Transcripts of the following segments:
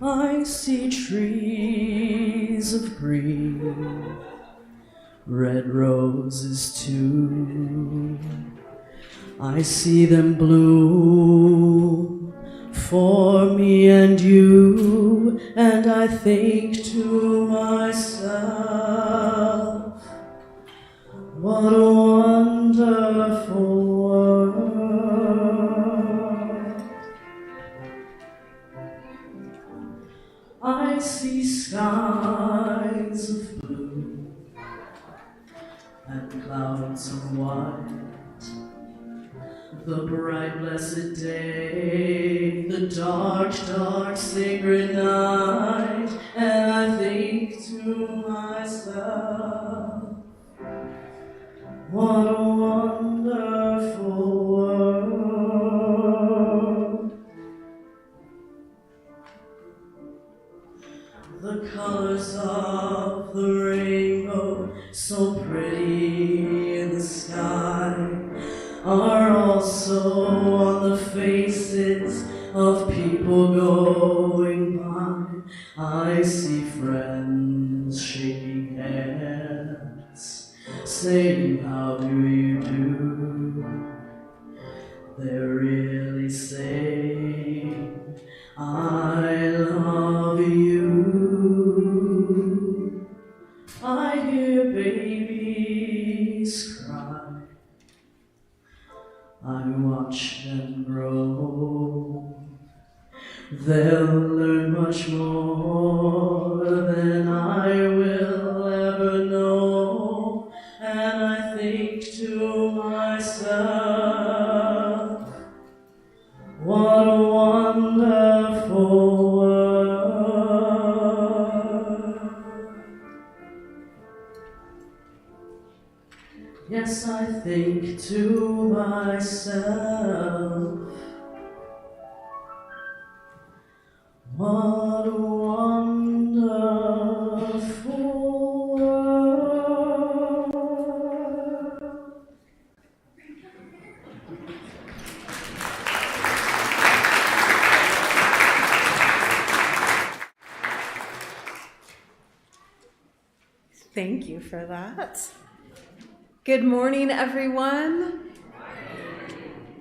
I see trees of green, red roses too. I see them bloom for me and you, and I think to myself, what a wonderful world. I see skies of blue and clouds of white, the bright blessed day, the dark, dark sacred night, and I think to myself, what a wonderful world. The colors of the rainbow, so pretty in the sky, are also on the faces of people going by. I see friends shaking hands, saying, how do you do? They're really saying, I love you. I hear babies cry, I watch them grow. They'll learn much more than I will ever know, and I think to myself, what a wonderful world. Yes, I think to myself, what a wonderful world. Thank you for that. Good morning, everyone.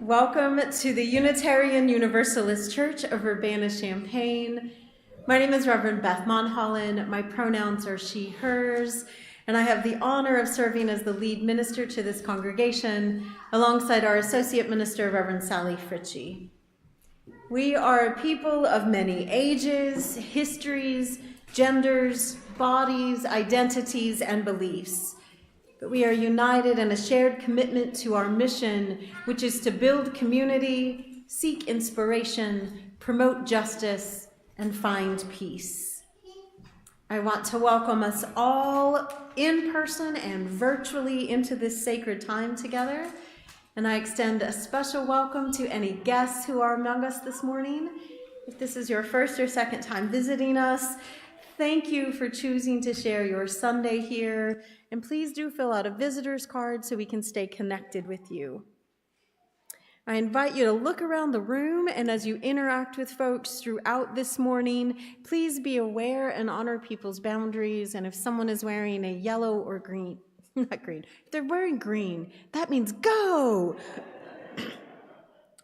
Welcome to the Unitarian Universalist Church of Urbana-Champaign. My name is Reverend Beth Monholland. My pronouns are she, hers, and I have the honor of serving as the lead minister to this congregation alongside our associate minister, Reverend Sally Fritchie. We are a people of many ages, histories, genders, bodies, identities, and beliefs. But we are united in a shared commitment to our mission, which is to build community, seek inspiration, promote justice, and find peace. I want to welcome us all in person and virtually into this sacred time together. And I extend a special welcome to any guests who are among us this morning. If this is your first or second time visiting us, thank you for choosing to share your Sunday here. And please do fill out a visitor's card so we can stay connected with you. I invite you to look around the room, and as you interact with folks throughout this morning, please be aware and honor people's boundaries. And if someone is wearing a yellow or green, not green, if they're wearing green, that means go.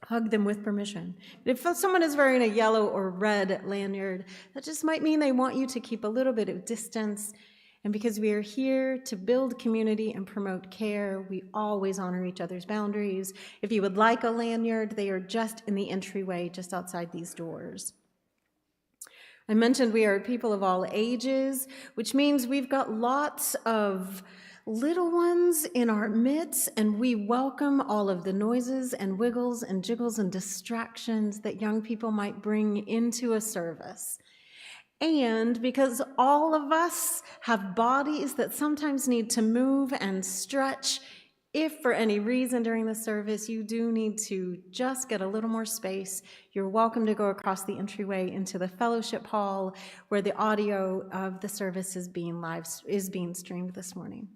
Hug them with permission. But if someone is wearing a yellow or red lanyard, that just might mean they want you to keep a little bit of distance. And because we are here to build community and promote care, we always honor each other's boundaries. If you would like a lanyard, they are just in the entryway, just outside these doors. I mentioned we are people of all ages, which means we've got lots of little ones in our midst, and we welcome all of the noises and wiggles and jiggles and distractions that young people might bring into a service. And because all of us have bodies that sometimes need to move and stretch, if for any reason during the service you do need to just get a little more space, you're welcome to go across the entryway into the fellowship hall where the audio of the service is being streamed this morning.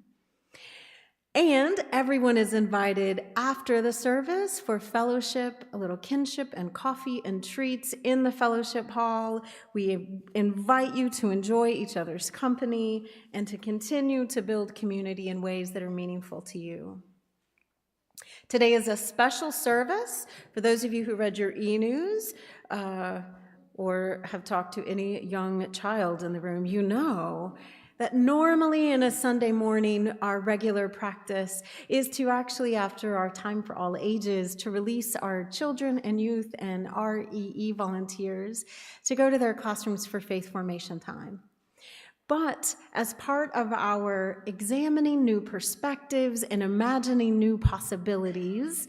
And everyone is invited after the service for fellowship, a little kinship and coffee and treats in the fellowship hall. We invite you to enjoy each other's company and to continue to build community in ways that are meaningful to you. Today is a special service. For those of you who read your e-news or have talked to any young child in the room, you know that normally in a Sunday morning, our regular practice is to actually, after our time for all ages, to release our children and youth and REE volunteers to go to their classrooms for faith formation time. But as part of our examining new perspectives and imagining new possibilities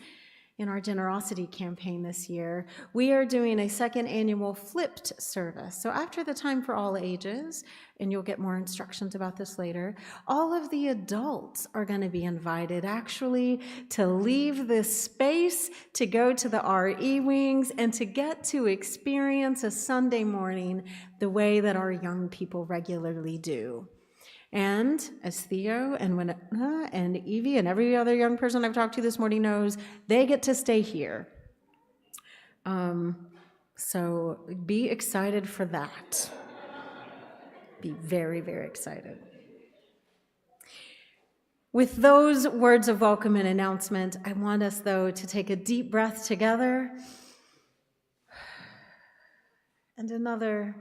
in our generosity campaign this year, we are doing a second annual flipped service. So after the time for all ages, and you'll get more instructions about this later, all of the adults are going to be invited actually to leave this space to go to the RE wings and to get to experience a Sunday morning the way that our young people regularly do. And as Theo and Evie and every other young person I've talked to this morning knows, they get to stay here. So be excited for that. Be very, very excited. With those words of welcome and announcement, I want us, though, to take a deep breath together and another.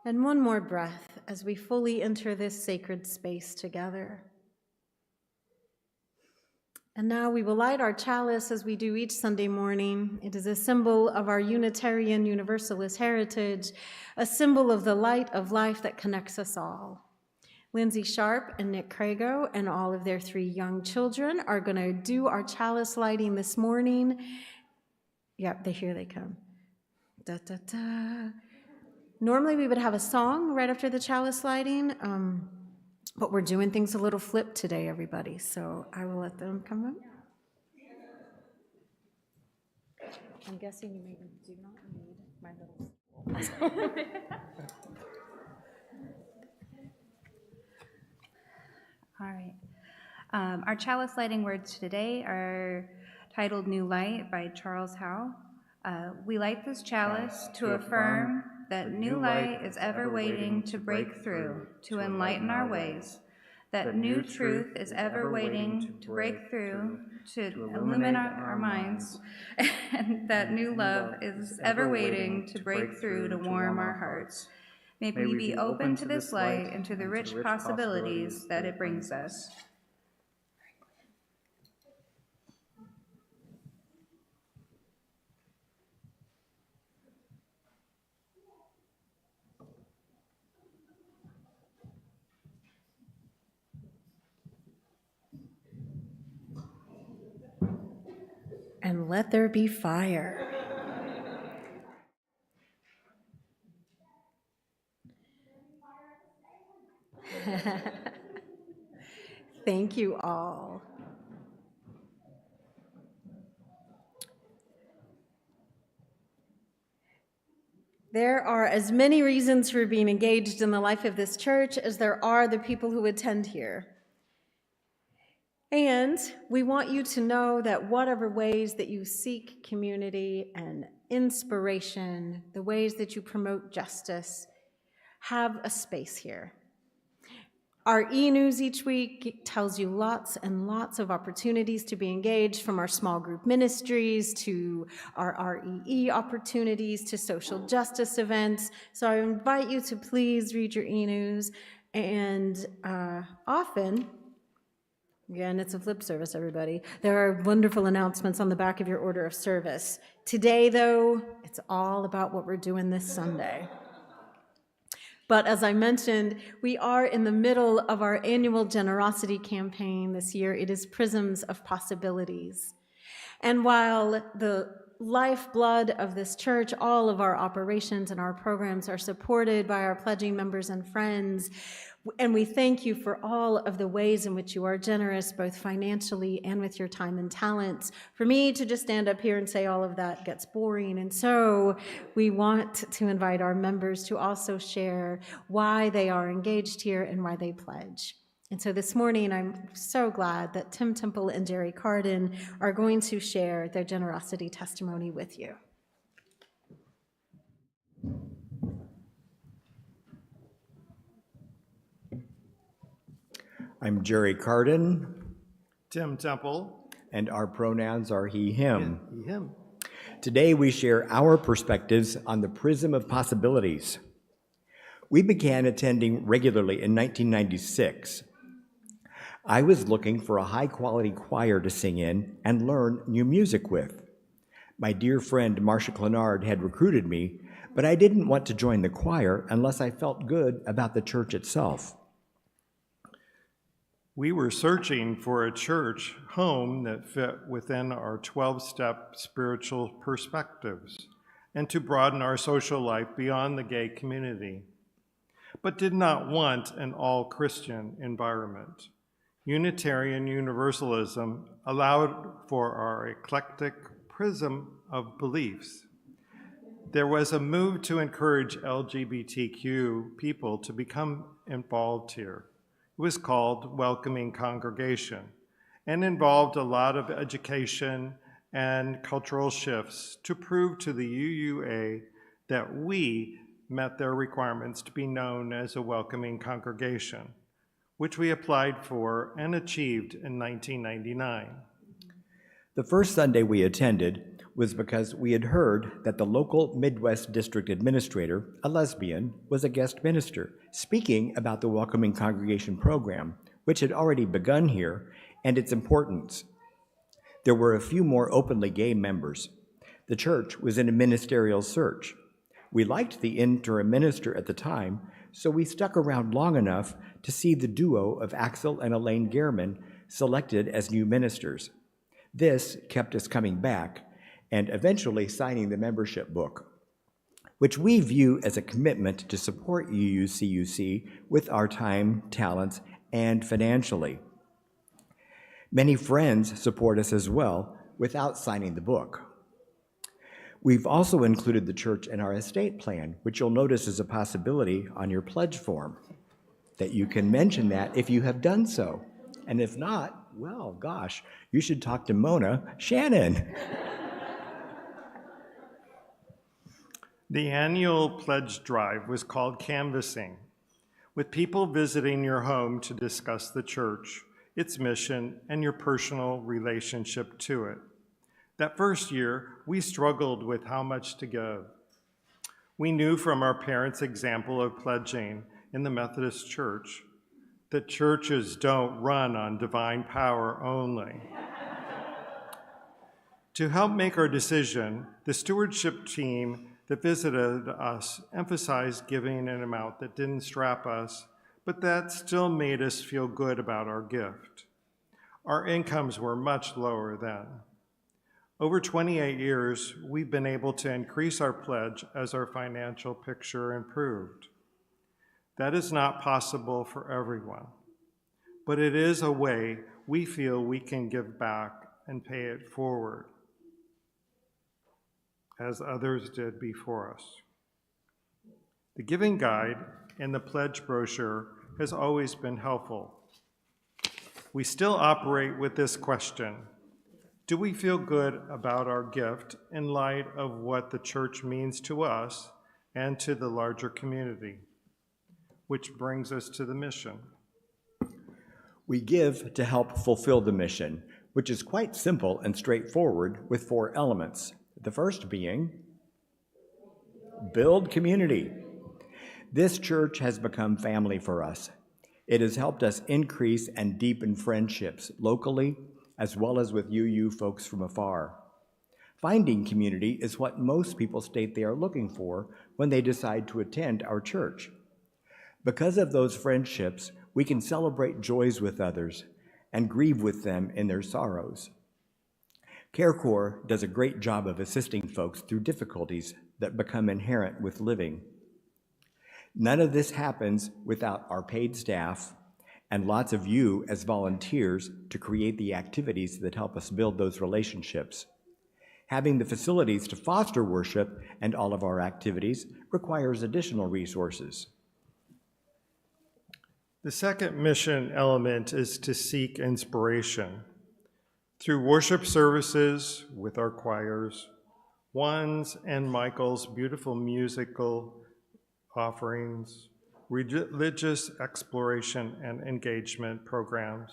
And one more breath as we fully enter this sacred space together. And now we will light our chalice as we do each Sunday morning. It is a symbol of our Unitarian Universalist heritage, a symbol of the light of life that connects us all. Lindsay Sharp and Nick Crago and all of their 3 young children are going to do our chalice lighting this morning. Yep, here they come. Da, da, da. Normally we would have a song right after the chalice lighting, but we're doing things a little flipped today, everybody, so I will let them come up. I'm guessing you maybe do not need my little stool. All right. Our chalice lighting words today are titled New Light by Charles Howe. We light this chalice to affirm that new light is ever waiting to break through, to enlighten our ways, that new truth is ever waiting to break through, to illumine our minds, and that new love is ever waiting to break through, to warm our hearts. May we be open to this light and to the rich possibilities that it brings us. And let there be fire. Thank you all. There are as many reasons for being engaged in the life of this church as there are the people who attend here. And we want you to know that whatever ways that you seek community and inspiration, the ways that you promote justice, have a space here. Our e-news each week tells you lots and lots of opportunities to be engaged, from our small group ministries to our REE opportunities to social justice events. So I invite you to please read your e-news. And often, again, it's a flip service, everybody, there are wonderful announcements on the back of your order of service. Today, though, it's all about what we're doing this Sunday. But as I mentioned, we are in the middle of our annual generosity campaign this year. It is Prisms of Possibilities. And while the lifeblood of this church, all of our operations and our programs are supported by our pledging members and friends, and we thank you for all of the ways in which you are generous, both financially and with your time and talents. For me to just stand up here and say all of that gets boring, and so we want to invite our members to also share why they are engaged here and why they pledge. And so this morning, I'm so glad that Tim Temple and Jerry Carden are going to share their generosity testimony with you. I'm Jerry Carden, Tim Temple. and our pronouns are he, him. He, him. Today we share our perspectives on the prism of possibilities. We began attending regularly in 1996. I was looking for a high-quality choir to sing in and learn new music with. My dear friend Marcia Clenard had recruited me, but I didn't want to join the choir unless I felt good about the church itself. We were searching for a church home that fit within our 12-step spiritual perspectives and to broaden our social life beyond the gay community, but did not want an all-Christian environment. Unitarian Universalism allowed for our eclectic prism of beliefs. There was a move to encourage LGBTQ people to become involved here. It was called Welcoming Congregation and involved a lot of education and cultural shifts to prove to the UUA that we met their requirements to be known as a welcoming congregation, which we applied for and achieved in 1999. The first Sunday we attended was because we had heard that the local Midwest District Administrator, a lesbian, was a guest minister, speaking about the Welcoming Congregation program, which had already begun here, and its importance. There were a few more openly gay members. The church was in a ministerial search. We liked the interim minister at the time, so we stuck around long enough to see the duo of Axel and Elaine Gehrman selected as new ministers. This kept us coming back and eventually signing the membership book, which we view as a commitment to support UUCUC with our time, talents, and financially. Many friends support us as well without signing the book. We've also included the church in our estate plan, which you'll notice is a possibility on your pledge form, that you can mention that if you have done so. And if not, well, gosh, you should talk to Mona Shannon. The annual pledge drive was called Canvassing, with people visiting your home to discuss the church, its mission, and your personal relationship to it. That first year, we struggled with how much to give. We knew from our parents' example of pledging in the Methodist Church that churches don't run on divine power only. To help make our decision, the stewardship team that visited us emphasized giving an amount that didn't strap us, but that still made us feel good about our gift. Our incomes were much lower then. Over 28 years, we've been able to increase our pledge as our financial picture improved. That is not possible for everyone, but it is a way we feel we can give back and pay it forward, as others did before us. The giving guide and the pledge brochure has always been helpful. We still operate with this question: do we feel good about our gift in light of what the church means to us and to the larger community? Which brings us to the mission. We give to help fulfill the mission, which is quite simple and straightforward with 4 elements. The first being, build community. This church has become family for us. It has helped us increase and deepen friendships locally, as well as with UU folks from afar. Finding community is what most people state they are looking for when they decide to attend our church. Because of those friendships, we can celebrate joys with others and grieve with them in their sorrows. CareCorps does a great job of assisting folks through difficulties that become inherent with living. None of this happens without our paid staff and lots of you as volunteers to create the activities that help us build those relationships. Having the facilities to foster worship and all of our activities requires additional resources. The second mission element is to seek inspiration. Through worship services with our choirs, Juan's and Michael's beautiful musical offerings, religious exploration and engagement programs,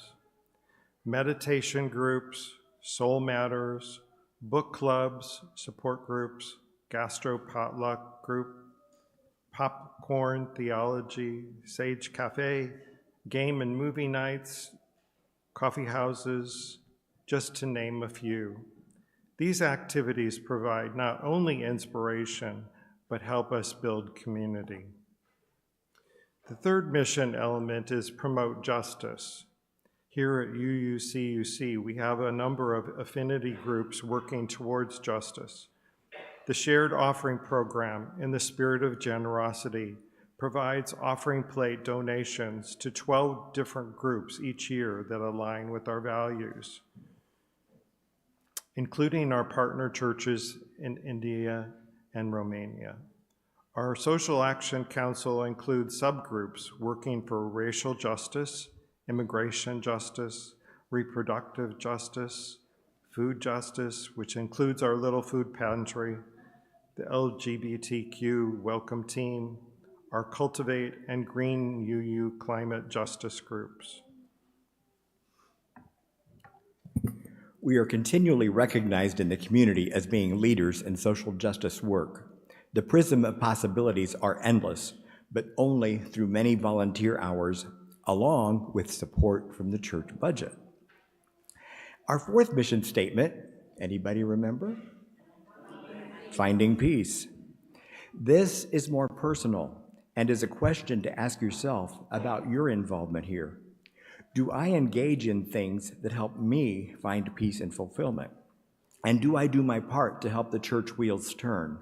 meditation groups, soul matters, book clubs, support groups, gastro potluck group, popcorn theology, sage cafe, game and movie nights, coffee houses, just to name a few. These activities provide not only inspiration, but help us build community. The third mission element is promote justice. Here at UUCUC, we have a number of affinity groups working towards justice. The Shared Offering Program, in the spirit of generosity, provides offering plate donations to 12 different groups each year that align with our values, including our partner churches in India and Romania. Our Social Action Council includes subgroups working for racial justice, immigration justice, reproductive justice, food justice, which includes our little food pantry, the LGBTQ welcome team, our Cultivate and Green UU climate justice groups. We are continually recognized in the community as being leaders in social justice work. The prism of possibilities are endless, but only through many volunteer hours, along with support from the church budget. Our fourth mission statement, anybody remember? Finding peace. This is more personal and is a question to ask yourself about your involvement here. Do I engage in things that help me find peace and fulfillment? And do I do my part to help the church wheels turn?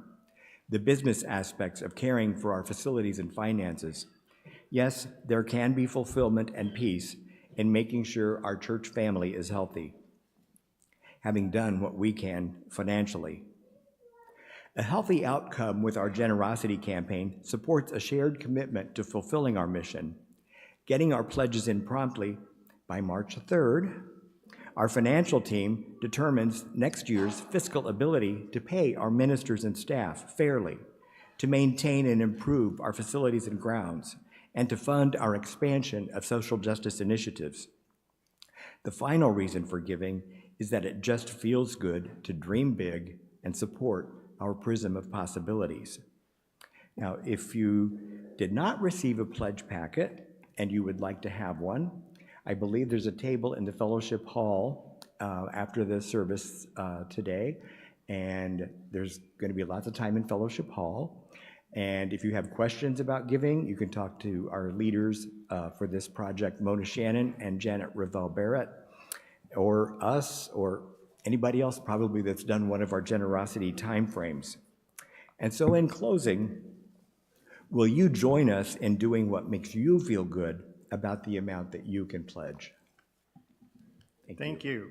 The business aspects of caring for our facilities and finances. Yes, there can be fulfillment and peace in making sure our church family is healthy, having done what we can financially. A healthy outcome with our generosity campaign supports a shared commitment to fulfilling our mission, getting our pledges in promptly by March 3rd. Our financial team determines next year's fiscal ability to pay our ministers and staff fairly, to maintain and improve our facilities and grounds, and to fund our expansion of social justice initiatives. The final reason for giving is that it just feels good to dream big and support our prism of possibilities. Now, if you did not receive a pledge packet and you would like to have one, I believe there's a table in the fellowship hall after the service today, and there's going to be lots of time in fellowship hall. And if you have questions about giving, you can talk to our leaders for this project, Mona Shannon and Janet Ravel Barrett, or us, or anybody else probably that's done one of our generosity timeframes. And so in closing, will you join us in doing what makes you feel good about the amount that you can pledge? Thank you.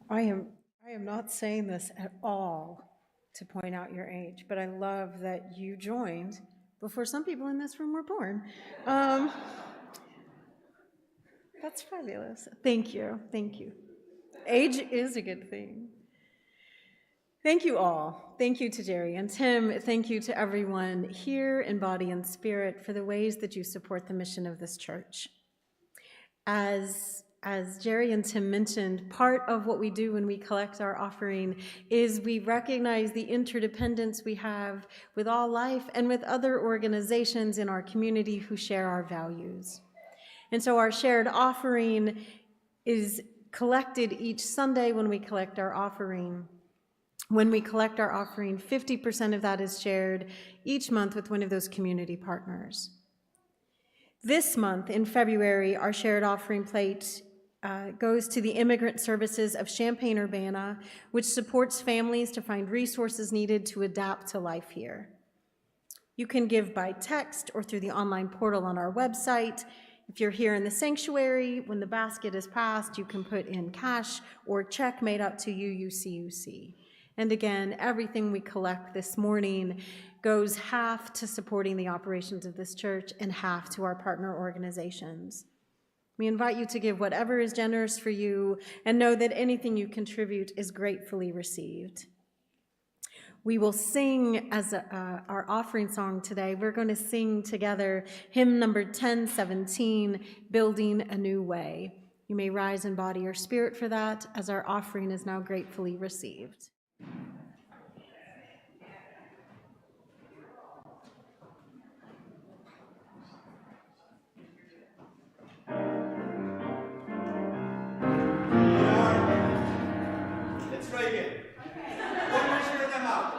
I am not saying this at all to point out your age, but I love that you joined before some people in this room were born. That's fabulous. Thank you. Thank you. Age is a good thing. Thank you all. Thank you to Jerry and Tim. Thank you to everyone here in body and spirit for the ways that you support the mission of this church. As Jerry and Tim mentioned, part of what we do when we collect our offering is we recognize the interdependence we have with All Life and with other organizations in our community who share our values. And so our shared offering is collected each Sunday when we collect our offering. When we collect our offering, 50% of that is shared each month with one of those community partners. This month, in February, our shared offering plate goes to the Immigrant Services of Champaign-Urbana, which supports families to find resources needed to adapt to life here. You can give by text or through the online portal on our website. If you're here in the sanctuary, when the basket is passed, you can put in cash or check made out to UUCUC. And again, everything we collect this morning goes half to supporting the operations of this church and half to our partner organizations. We invite you to give whatever is generous for you and know that anything you contribute is gratefully received. We will sing as our offering song today. We're going to sing together hymn number 1017, Building a New Way. You may rise in body or spirit for that as our offering is now gratefully received. Let's try again. One measure and a half.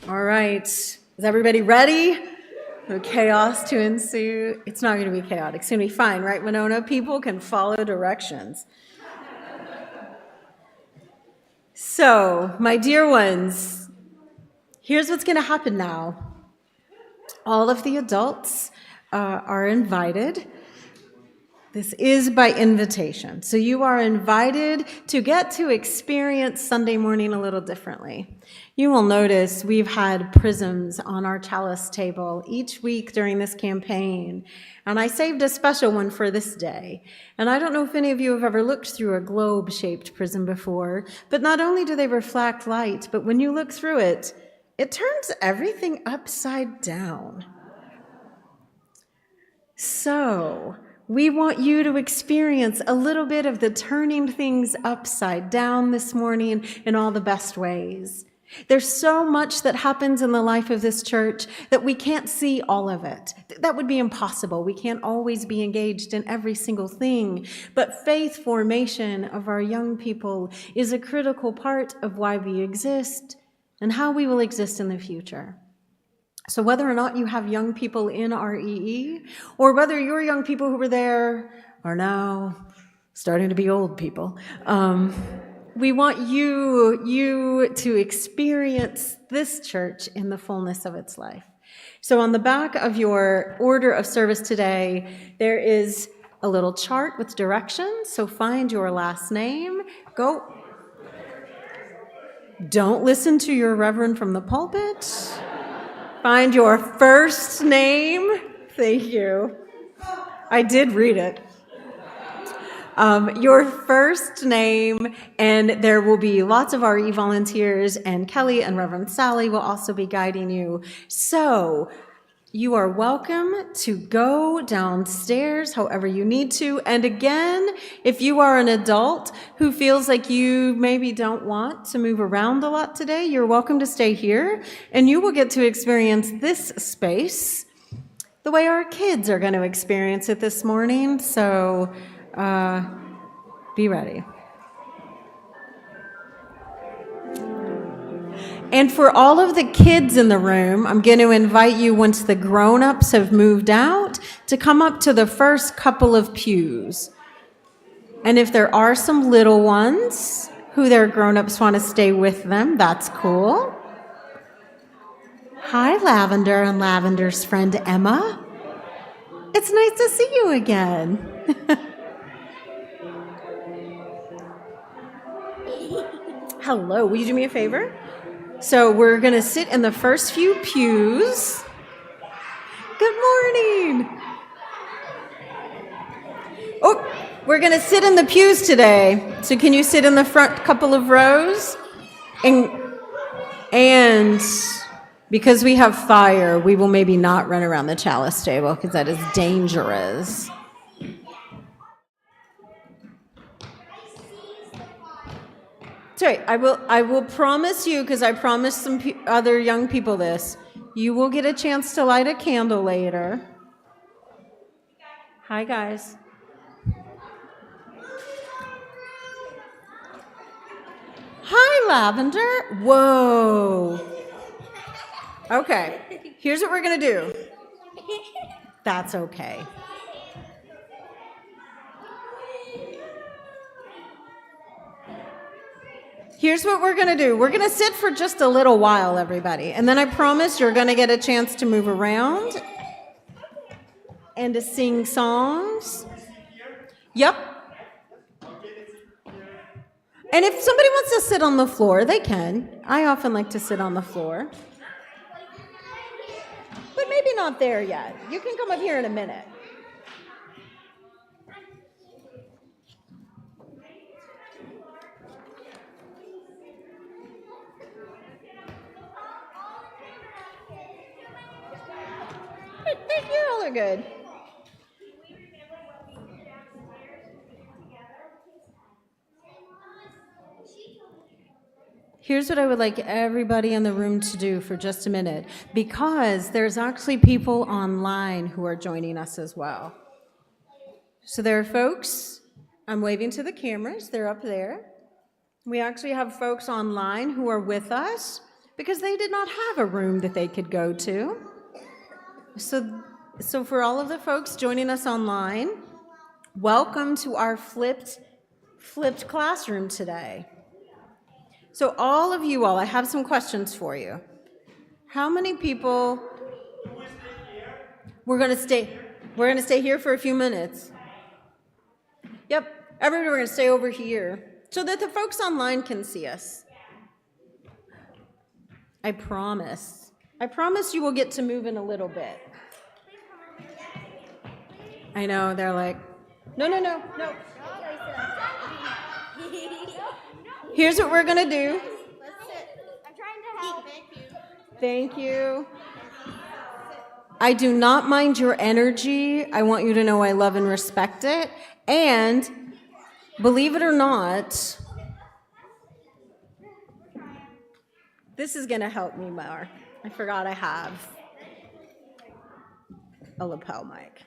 All right, is everybody ready for chaos to ensue? It's not going to be chaotic. It's going to be fine, right, Winona? People can follow directions. So, my dear ones, here's what's going to happen now. All of the adults are invited. This is by invitation. So you are invited to get to experience Sunday morning a little differently. You will notice we've had prisms on our chalice table each week during this campaign, and I saved a special one for this day. And I don't know if any of you have ever looked through a globe-shaped prism before, but not only do they reflect light, but when you look through it, it turns everything upside down. So, we want you to experience a little bit of the turning things upside down this morning in all the best ways. There's so much that happens in the life of this church that we can't see all of it. That would be impossible. We can't always be engaged in every single thing. But faith formation of our young people is a critical part of why we exist and how we will exist in the future. So whether or not you have young people in REE, or whether your young people who were there are now starting to be old people, we want you to experience this church in the fullness of its life. So on the back of your order of service today, there is a little chart with directions. So find your last name. Go. Don't listen to your reverend from the pulpit. Find your first name. Thank you. I did read it. Your first name, and there will be lots of RE volunteers, and Kelly and Reverend Sally will also be guiding you. So, You are welcome to go downstairs however you need to. And again, if you are an adult who feels like you maybe don't want to move around a lot today, you're welcome to stay here, and you will get to experience this space the way our kids are going to experience it this morning. So be ready. And for all of the kids in the room, I'm going to invite you, once the grown-ups have moved out, to come up to the first couple of pews. And if there are some little ones who their grown-ups want to stay with them, that's cool. Hi, Lavender and Lavender's friend Emma. It's nice to see you again. Hello, will you do me a favor? So we're going to sit in the first few pews. Good morning. Oh, we're going to sit in the pews today. So can you sit in the front couple of rows? And because we have fire, we will maybe not run around the chalice table because that is dangerous. Sorry, I will promise you, because I promised some other young people this, you will get a chance to light a candle later. Hi, guys. Hi, Lavender. Whoa. Okay, here's what we're going to do. That's okay. Here's what we're going to do. We're going to sit for just a little while, everybody. And then I promise you're going to get a chance to move around and to sing songs. Yep. And if somebody wants to sit on the floor, they can. I often like to sit on the floor. But maybe not there yet. You can come up here in a minute. Thank you, all are good. Here's what I would like everybody in the room to do for just a minute, because there's actually people online who are joining us as well. So there are folks, I'm waving to the cameras, they're up there. We actually have folks online who are with us because they did not have a room that they could go to. So for all of the folks joining us online, welcome to our flipped classroom today. So all of you all, I have some questions for you. How many people? We're going to stay here for a few minutes. Yep, everybody, we're going to stay over here so that the folks online can see us. I promise you will get to move in a little bit. I know, they're like, no. Here's what we're going to do. I'm trying to help. Thank you. I do not mind your energy. I want you to know I love and respect it. And believe it or not, this is going to help me more. I forgot I have a lapel mic.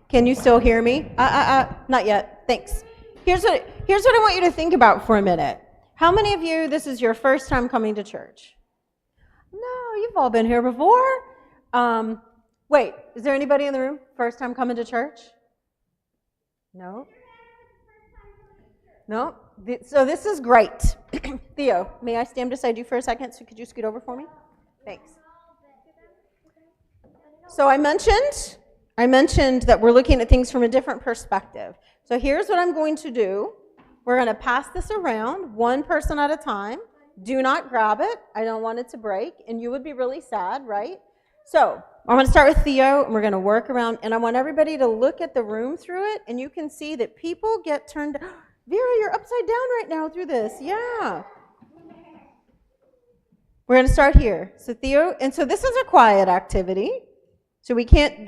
Can you still hear me? Not yet. Thanks. Here's what I want you to think about for a minute. How many of you, this is your first time coming to church? No, you've all been here before. Wait, is there anybody in the room first time coming to church? No? No? So this is great. Theo, may I stand beside you for a second? So could you scoot over for me? Thanks. So I mentioned that we're looking at things from a different perspective. So here's what I'm going to do. We're going to pass this around, one person at a time. Do not grab it. I don't want it to break, and you would be really sad, right? So I'm going to start with Theo, and we're going to work around, and I want everybody to look at the room through it, and you can see that people get turned. Vera, you're upside down right now through this. Yeah. We're going to start here. So Theo, and so this is a quiet activity. So we can't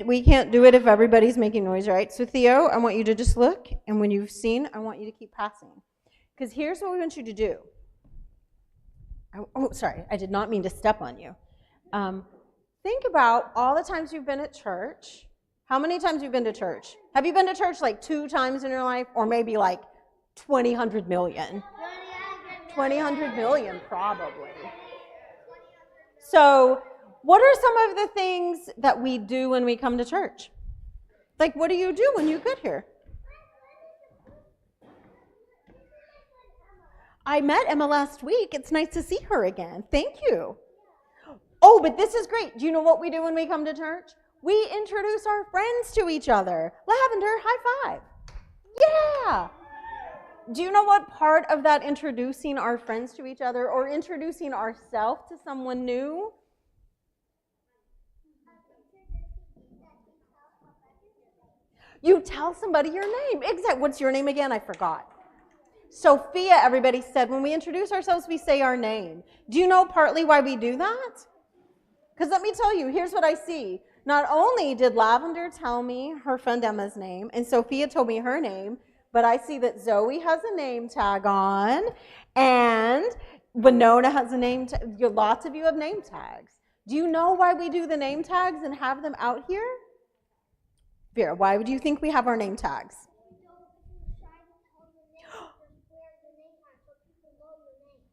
do it if everybody's making noise, right? So Theo, I want you to just look, and when you've seen, I want you to keep passing. Because here's what we want you to do. Oh, sorry, I did not mean to step on you. Think about all the times you've been at church. How many times have you been to church? Have you been to church like 2 times in your life, or maybe like 2,000 million? 2,000 million, probably. So what are some of the things that we do when we come to church? Like, what do you do when you get here? I met Emma last week. It's nice to see her again. Thank you. Oh, but this is great. Do you know what we do when we come to church? We introduce our friends to each other. Lavender, high five. Yeah. Do you know what part of that introducing our friends to each other or introducing ourselves to someone new? You tell somebody your name. Exactly. What's your name again? I forgot. Sophia, everybody said. When we introduce ourselves, we say our name. Do you know partly why we do that? Because let me tell you, here's what I see. Not only did Lavender tell me her friend Emma's name, and Sophia told me her name, but I see that Zoe has a name tag on, and Winona has a name tag. Lots of you have name tags. Do you know why we do the name tags and have them out here? Vera, why would you think we have our name tags?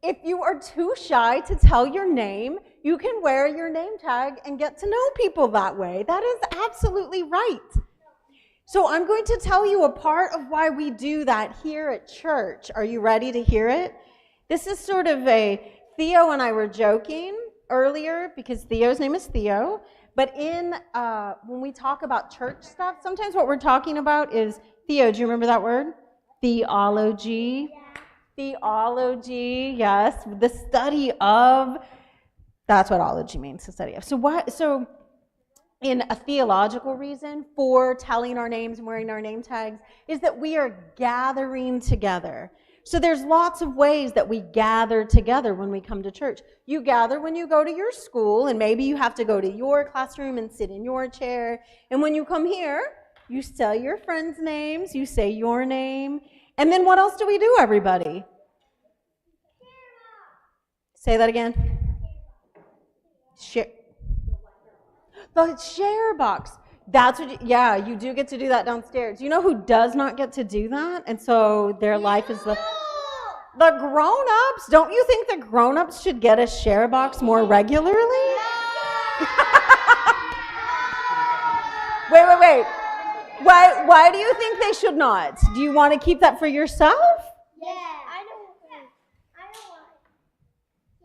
If you are too shy to tell your name, you can wear your name tag and get to know people that way. That is absolutely right. So I'm going to tell you a part of why we do that here at church. Are you ready to hear it? This is sort of Theo and I were joking earlier because Theo's name is Theo. But when we talk about church stuff, sometimes what we're talking about is, Theo, do you remember that word? Theology. Yeah. Theology, yes. The study of, that's what ology means, the study of. So in a theological reason for telling our names and wearing our name tags is that we are gathering together. So there's lots of ways that we gather together when we come to church. You gather when you go to your school, and maybe you have to go to your classroom and sit in your chair. And when you come here, you say your friends' names, you say your name. And then what else do we do, everybody? Say that again. Share. The share box. That's what you do get to do that downstairs. You know who does not get to do that? And so their life is the grown-ups. Don't you think the grown-ups should get a share box more regularly? Wait. Why do you think they should not? Do you want to keep that for yourself? Yeah. I don't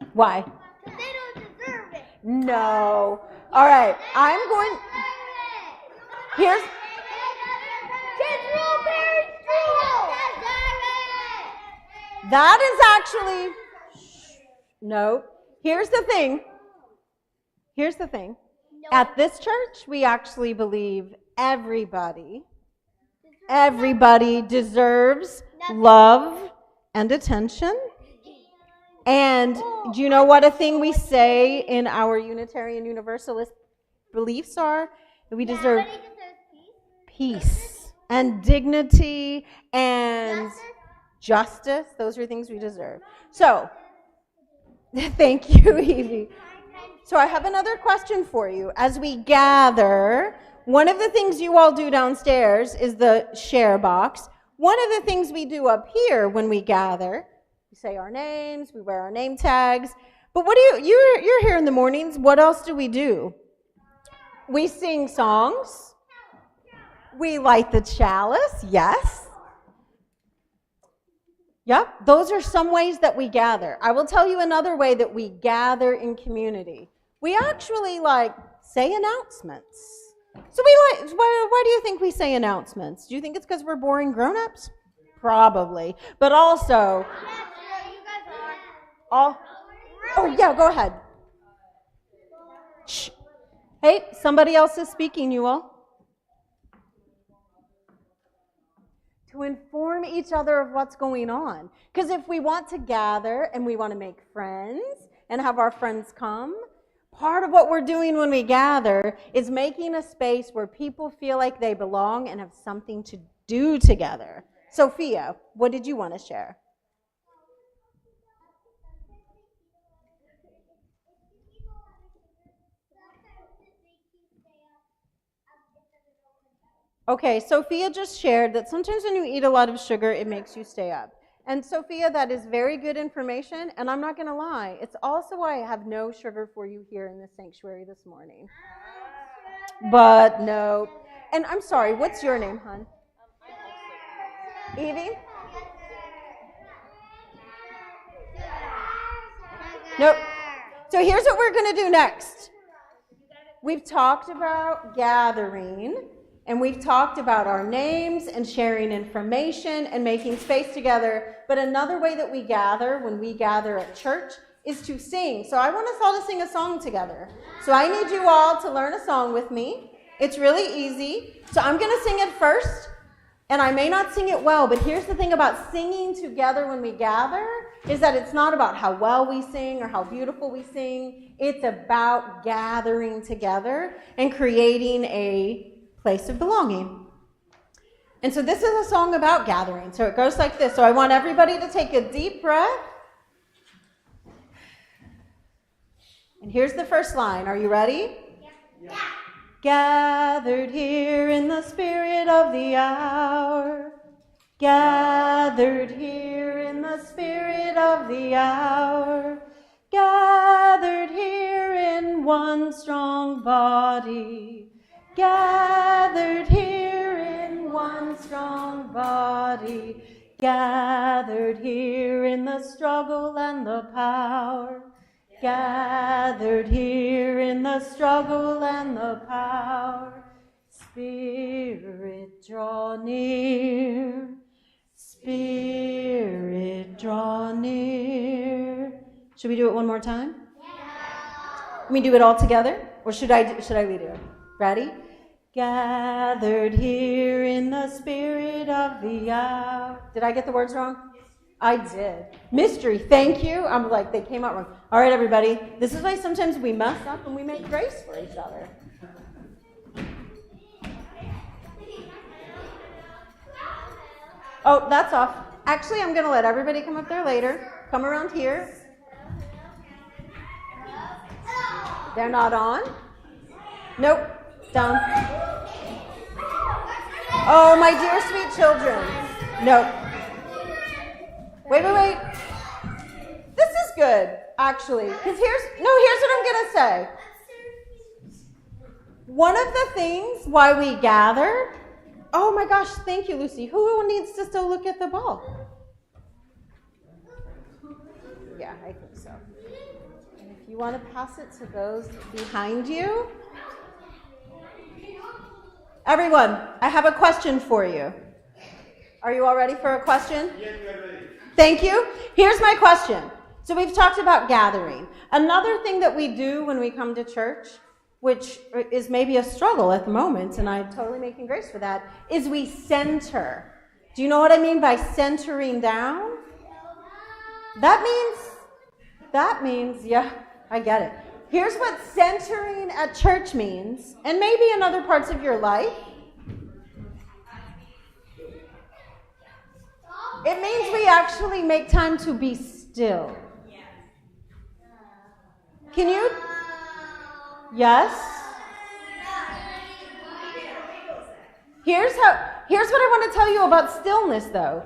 want. Why? Because they don't deserve it. No. All right. I'm going. Here's. Kids rule, parents rule. That is actually. No. Here's the thing. No. At this church, we actually believe everybody deserves love and attention. And do you know what a thing we say in our Unitarian Universalist beliefs are? That we deserve peace and dignity and justice. Those are things we deserve. So, thank you, Evie. So I have another question for you. As we gather, one of the things you all do downstairs is the share box. One of the things we do up here when we gather, we say our names, we wear our name tags. But what do you're here in the mornings. What else do we do? We sing songs. We light the chalice, yes. Yep, those are some ways that we gather. I will tell you another way that we gather in community. We actually say announcements. So why do you think we say announcements? Do you think it's because we're boring grown-ups? Probably. But also, oh yeah, go ahead. Shh. Hey, somebody else is speaking, you all. To inform each other of what's going on. Because if we want to gather and we want to make friends and have our friends come, part of what we're doing when we gather is making a space where people feel like they belong and have something to do together. Sophia, what did you want to share? Okay, Sophia just shared that sometimes when you eat a lot of sugar, it makes you stay up. And Sophia, that is very good information, and I'm not going to lie. It's also why I have no sugar for you here in the sanctuary this morning. But no. And I'm sorry, what's your name, hon? Evie? Nope. So here's what we're going to do next. We've talked about gathering. And we've talked about our names and sharing information and making space together. But another way that we gather when we gather at church is to sing. So I want us all to sing a song together. So I need you all to learn a song with me. It's really easy. So I'm going to sing it first. And I may not sing it well, but here's the thing about singing together when we gather is that it's not about how well we sing or how beautiful we sing. It's about gathering together and creating a place of belonging. And so this is a song about gathering. So it goes like this. So I want everybody to take a deep breath. And here's the first line. Are you ready? Yeah. Gathered here in the spirit of the hour. Gathered here in the spirit of the hour. Gathered here in one strong body. Gathered here in one strong body, gathered here in the struggle and the power, gathered here in the struggle and the power. Spirit, draw near, Spirit, draw near. Should we do it one more time? Yeah. Can we do it all together? Or should I lead it? Ready? Gathered here in the spirit of the hour. Did I get the words wrong? I did. Mystery, thank you. I'm like, they came out wrong. All right, everybody. This is why sometimes we mess up and we make grace for each other. Oh, that's off. Actually, I'm going to let everybody come up there later. Come around here. They're not on? Nope. Down. Oh, my dear sweet children. No. Wait. This is good, actually. Because here's what I'm going to say. One of the things why we gather, oh my gosh, thank you, Lucy. Who needs to still look at the ball? Yeah, I think so. And if you want to pass it to those behind you. Everyone, I have a question for you. Are you all ready for a question? Yes, we are ready. Thank you. Here's my question. So we've talked about gathering. Another thing that we do when we come to church, which is maybe a struggle at the moment, and I'm totally making grace for that, is we center. Do you know what I mean by centering down? That means, yeah, I get it. Here's what centering at church means, and maybe in other parts of your life. It means we actually make time to be still. Can you? Yes? Here's what I want to tell you about stillness, though.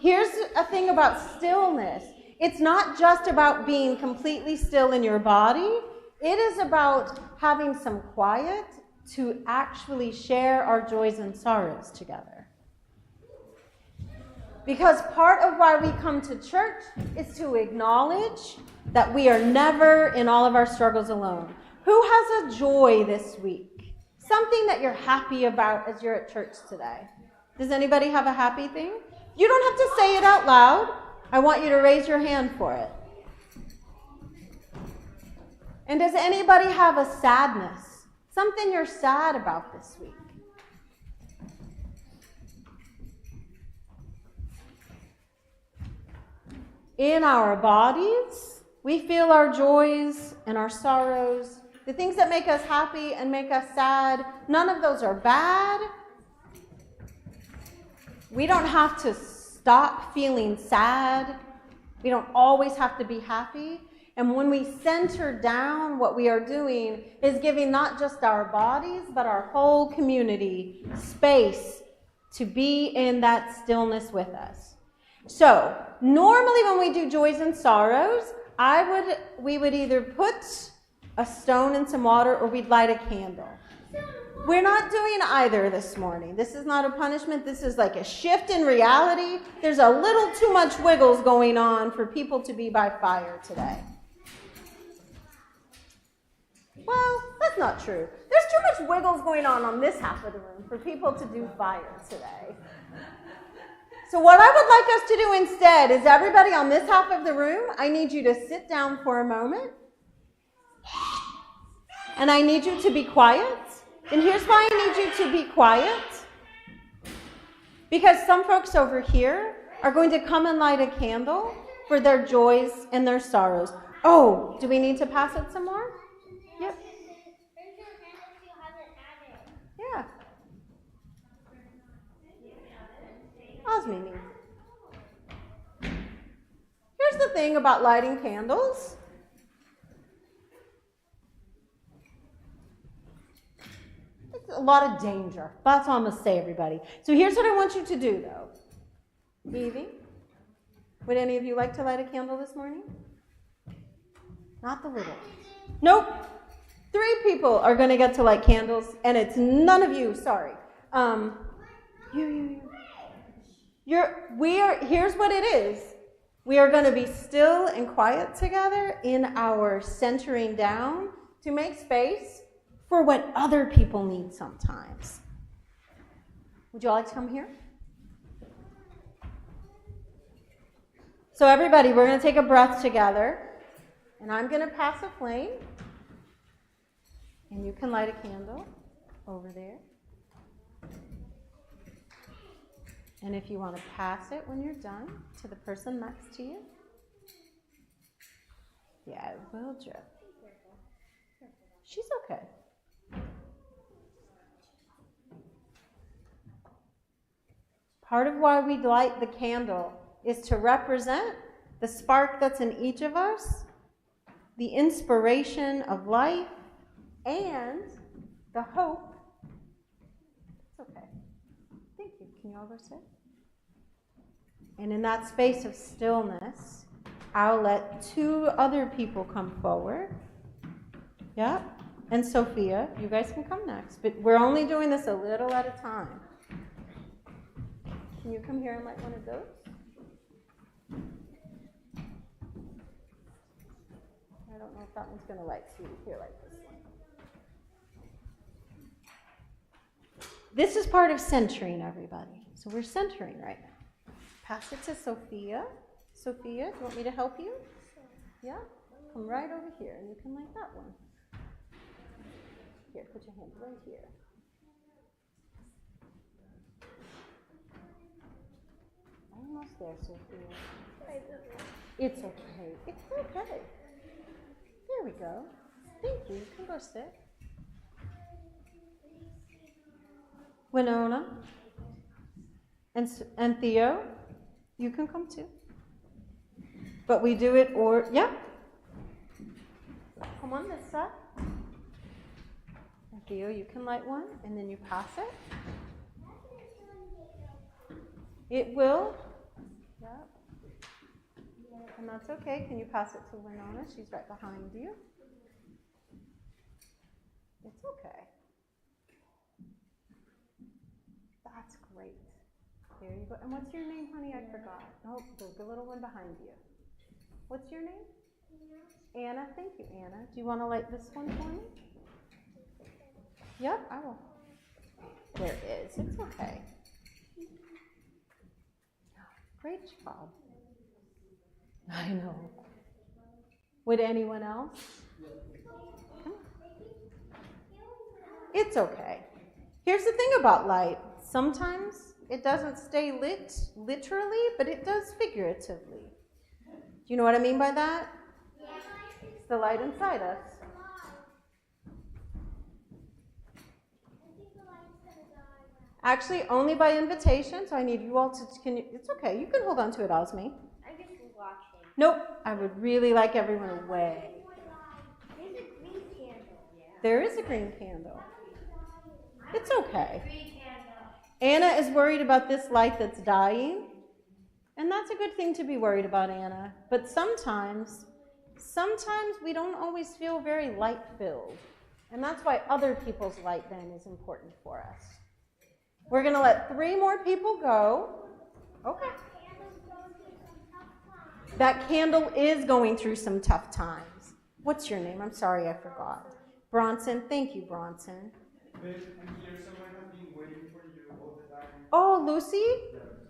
Here's a thing about stillness. It's not just about being completely still in your body. It is about having some quiet to actually share our joys and sorrows together. Because part of why we come to church is to acknowledge that we are never in all of our struggles alone. Who has a joy this week? Something that you're happy about as you're at church today. Does anybody have a happy thing? You don't have to say it out loud. I want you to raise your hand for it. And does anybody have a sadness? Something you're sad about this week? In our bodies, we feel our joys and our sorrows. The things that make us happy and make us sad, none of those are bad. We don't have to stop feeling sad. We don't always have to be happy. And when we center down, what we are doing is giving not just our bodies, but our whole community space to be in that stillness with us. So, normally when we do joys and sorrows, we would either put a stone in some water or we'd light a candle. We're not doing either this morning. This is not a punishment. This is like a shift in reality. There's a little too much wiggles going on for people to be by fire today. Well, that's not true. There's too much wiggles going on this half of the room for people to do fire today. So what I would like us to do instead is everybody on this half of the room, I need you to sit down for a moment. And I need you to be quiet. And here's why I need you to be quiet. Because some folks over here are going to come and light a candle for their joys and their sorrows. Oh, do we need to pass it some more? Yep. Yeah. Osmini. Here's the thing about lighting candles. It's a lot of danger. That's all I'm going to say, everybody. So here's what I want you to do, though. Evie, would any of you like to light a candle this morning? Not the little. Nope. 3 people are going to get to light candles, and it's none of you. Sorry. Here's what it is. We are going to be still and quiet together in our centering down to make space for what other people need sometimes. Would you all like to come here? So everybody, we're going to take a breath together, and I'm going to pass a flame, and you can light a candle over there. And if you want to pass it when you're done to the person next to you. Yeah, it will drip. She's okay. Part of why we light the candle is to represent the spark that's in each of us, the inspiration of life, and the hope. It's okay. Thank you. Can you all go sit? And in that space of stillness, I'll let 2 other people come forward. Yeah. And Sophia, you guys can come next. But we're only doing this a little at a time. Can you come here and light one of those? I don't know if that one's going to light too. Here, light this one. This is part of centering, everybody. So we're centering right now. Pass it to Sophia. Sophia, do you want me to help you? Yeah? Come right over here, and you can light that one. Here, put your hand right here. Almost there, Sophia. It's okay. It's okay. There we go. Thank you. You can go sit. Winona and Theo, you can come too. But we do it yeah. Come on this side. And Theo, you can light one, and then you pass it. It will. Yeah. And that's okay. Can you pass it to Winona? She's right behind you. It's okay. That's great. There you go. And what's your name, honey? I forgot. Oh, the little one behind you. What's your name? Anna. Thank you, Anna. Do you want to light this one for me? Yep, I will. There is. It's okay. Great job. I know. Would anyone else? It's okay. Here's the thing about light. Sometimes it doesn't stay lit literally, but it does figuratively. Do you know what I mean by that? It's the light inside us. Actually, only by invitation, so I need you all to, it's okay, you can hold on to it, Osme. I'm just watching. Nope, I would really like everyone away. There's a green candle. There is a green candle. It's okay. Green candle. Anna is worried about this light that's dying, and that's a good thing to be worried about, Anna. But sometimes we don't always feel very light-filled, and that's why other people's light then is important for us. We're going to let 3 more people go. Okay. That candle is going through some tough times. What's your name? I'm sorry, I forgot. Bronson. Thank you, Bronson. Oh, Lucy?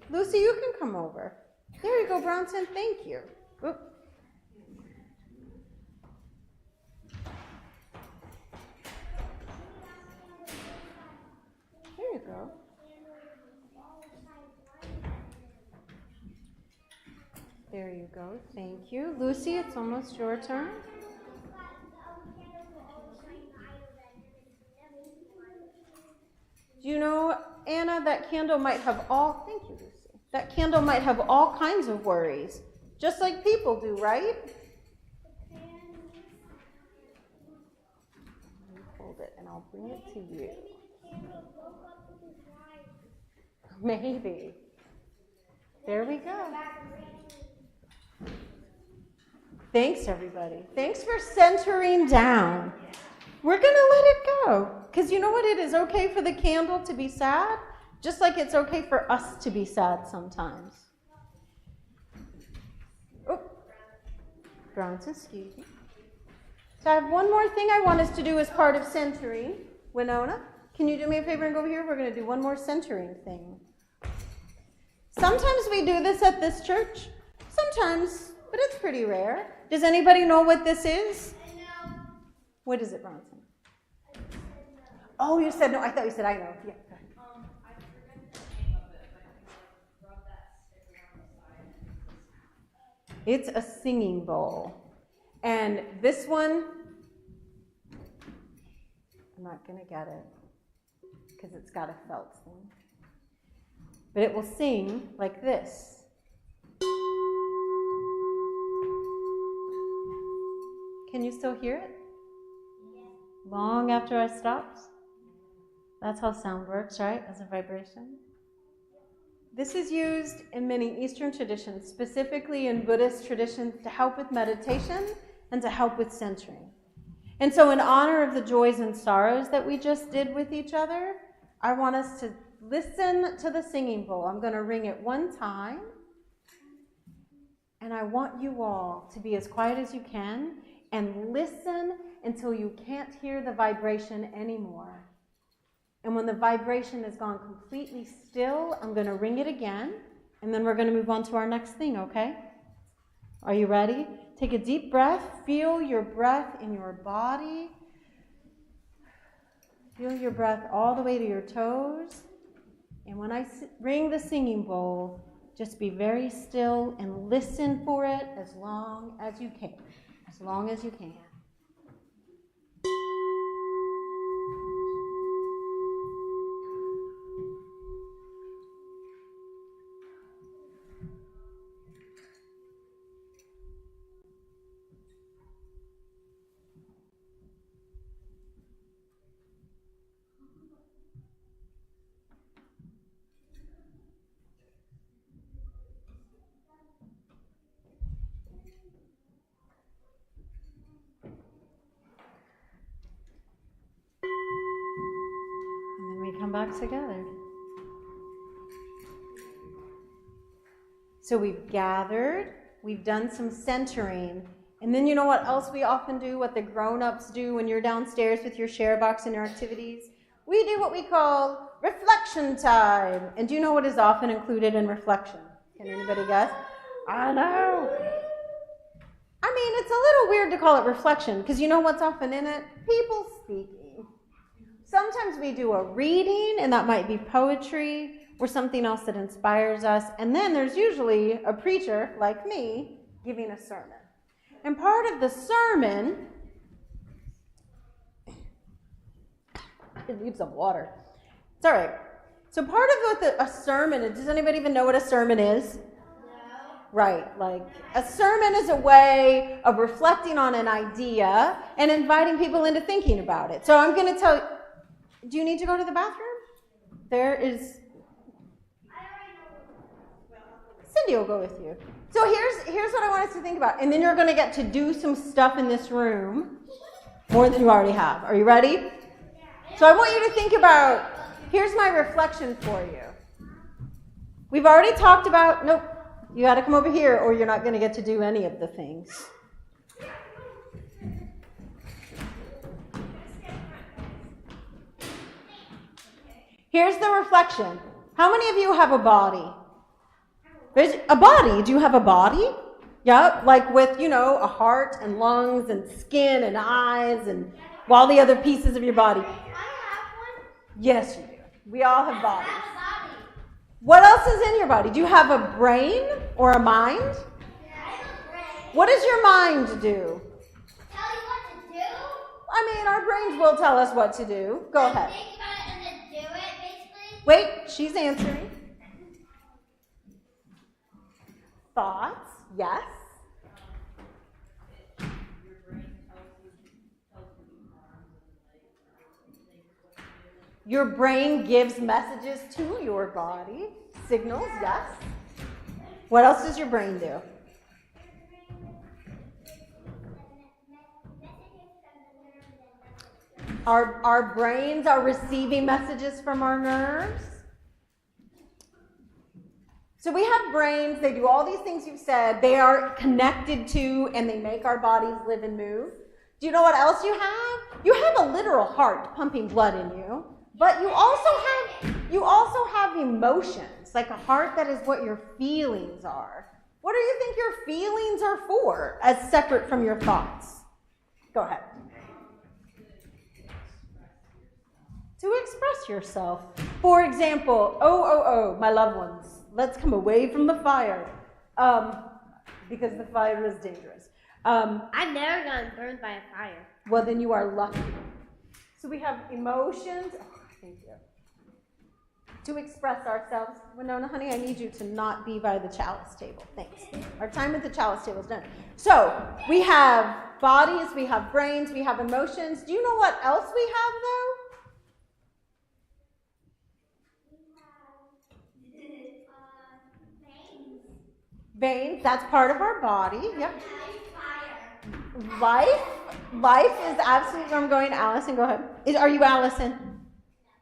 Lucy, you can come over. There you go, Bronson. Thank you. Oop. There you go. There you go. Thank you. Lucy, it's almost your turn. Do you know, Anna, that candle might have all, thank you, Lucy. That candle might have all kinds of worries, just like people do, right? Let me hold it and I'll bring it to you. Maybe. There we go. Thanks, everybody. Thanks for centering down. We're going to let it go. Because you know what? It is okay for the candle to be sad, just like it's okay for us to be sad sometimes. Oh, Bronson, excuse me. So I have one more thing I want us to do as part of centering. Winona, can you do me a favor and go over here? We're going to do one more centering thing. Sometimes we do this at this church. Sometimes, but it's pretty rare. Does anybody know what this is? No. What is it, Bronson? Oh, you said no. I thought you said I know. Yeah. Go ahead. I forget the name of it, but rub that stick around the side. It's a singing bowl. And this one, I'm not going to get it because it's got a felt thing. But it will sing like this. Can you still hear it? Yeah. Long after I stopped? That's how sound works, right? As a vibration. This is used in many Eastern traditions, specifically in Buddhist traditions, to help with meditation and to help with centering. And so in honor of the joys and sorrows that we just did with each other, I want us to listen to the singing bowl. I'm going to ring it one time. And I want you all to be as quiet as you can and listen until you can't hear the vibration anymore. And when the vibration has gone completely still, I'm going to ring it again, and then we're going to move on to our next thing, okay? Are you ready? Take a deep breath. Feel your breath in your body. Feel your breath all the way to your toes. And when I ring the singing bowl, just be very still and listen for it as long as you can. As long as you can. Come back together. So we've gathered, we've done some centering, and then you know what else we often do, what the grown-ups do when you're downstairs with your share box and your activities? We do what we call reflection time. And do you know what is often included in reflection? Can anybody guess? I know. I mean, it's a little weird to call it reflection, because you know what's often in it? People speaking. Sometimes we do a reading, and that might be poetry or something else that inspires us. And then there's usually a preacher, like me, giving a sermon. And part of the sermon, I need some water. It's all right. So part of what a sermon is, does anybody even know what a sermon is? Right, like a sermon is a way of reflecting on an idea and inviting people into thinking about it. So I'm going to tell you, do you need to go to the bathroom? There is, Cindy will go with you. So here's what I want us to think about. And then you're going to get to do some stuff in this room, more than you already have. Are you ready? So I want you to think about, here's my reflection for you. We've already talked about, nope. You got to come over here or you're not going to get to do any of the things. Here's the reflection. How many of you have a body? There's a body. Do you have a body? Yeah, like with, a heart and lungs and skin and eyes and all the other pieces of your body. I have one. Yes, you do. We all have bodies. What else is in your body? Do you have a brain or a mind? Yeah, I have a brain. What does your mind do? Tell you what to do? I mean, our brains will tell us what to do. Go ahead. Think about it and then do it, basically. Wait, she's answering. Thoughts? Yes. Your brain gives messages to your body. Signals, yes. What else does your brain do? Our brains are receiving messages from our nerves. So we have brains, they do all these things you've said, they are connected to and they make our bodies live and move. Do you know what else you have? You have a literal heart pumping blood in you, but you also have emotions, like a heart that is what your feelings are. What do you think your feelings are for, as separate from your thoughts? Go ahead. To express yourself. For example, my loved ones, let's come away from the fire, because the fire is dangerous. I've never gotten burned by a fire. Well, then you are lucky. So we have emotions. Oh, thank you. To express ourselves. Winona, honey, I need you to not be by the chalice table. Thanks. Our time at the chalice table is done. So we have bodies, we have brains, we have emotions. Do you know what else we have, though? Veins, that's part of our body. Yep. Life is absolutely where I'm going. Allison, go ahead. Are you Allison?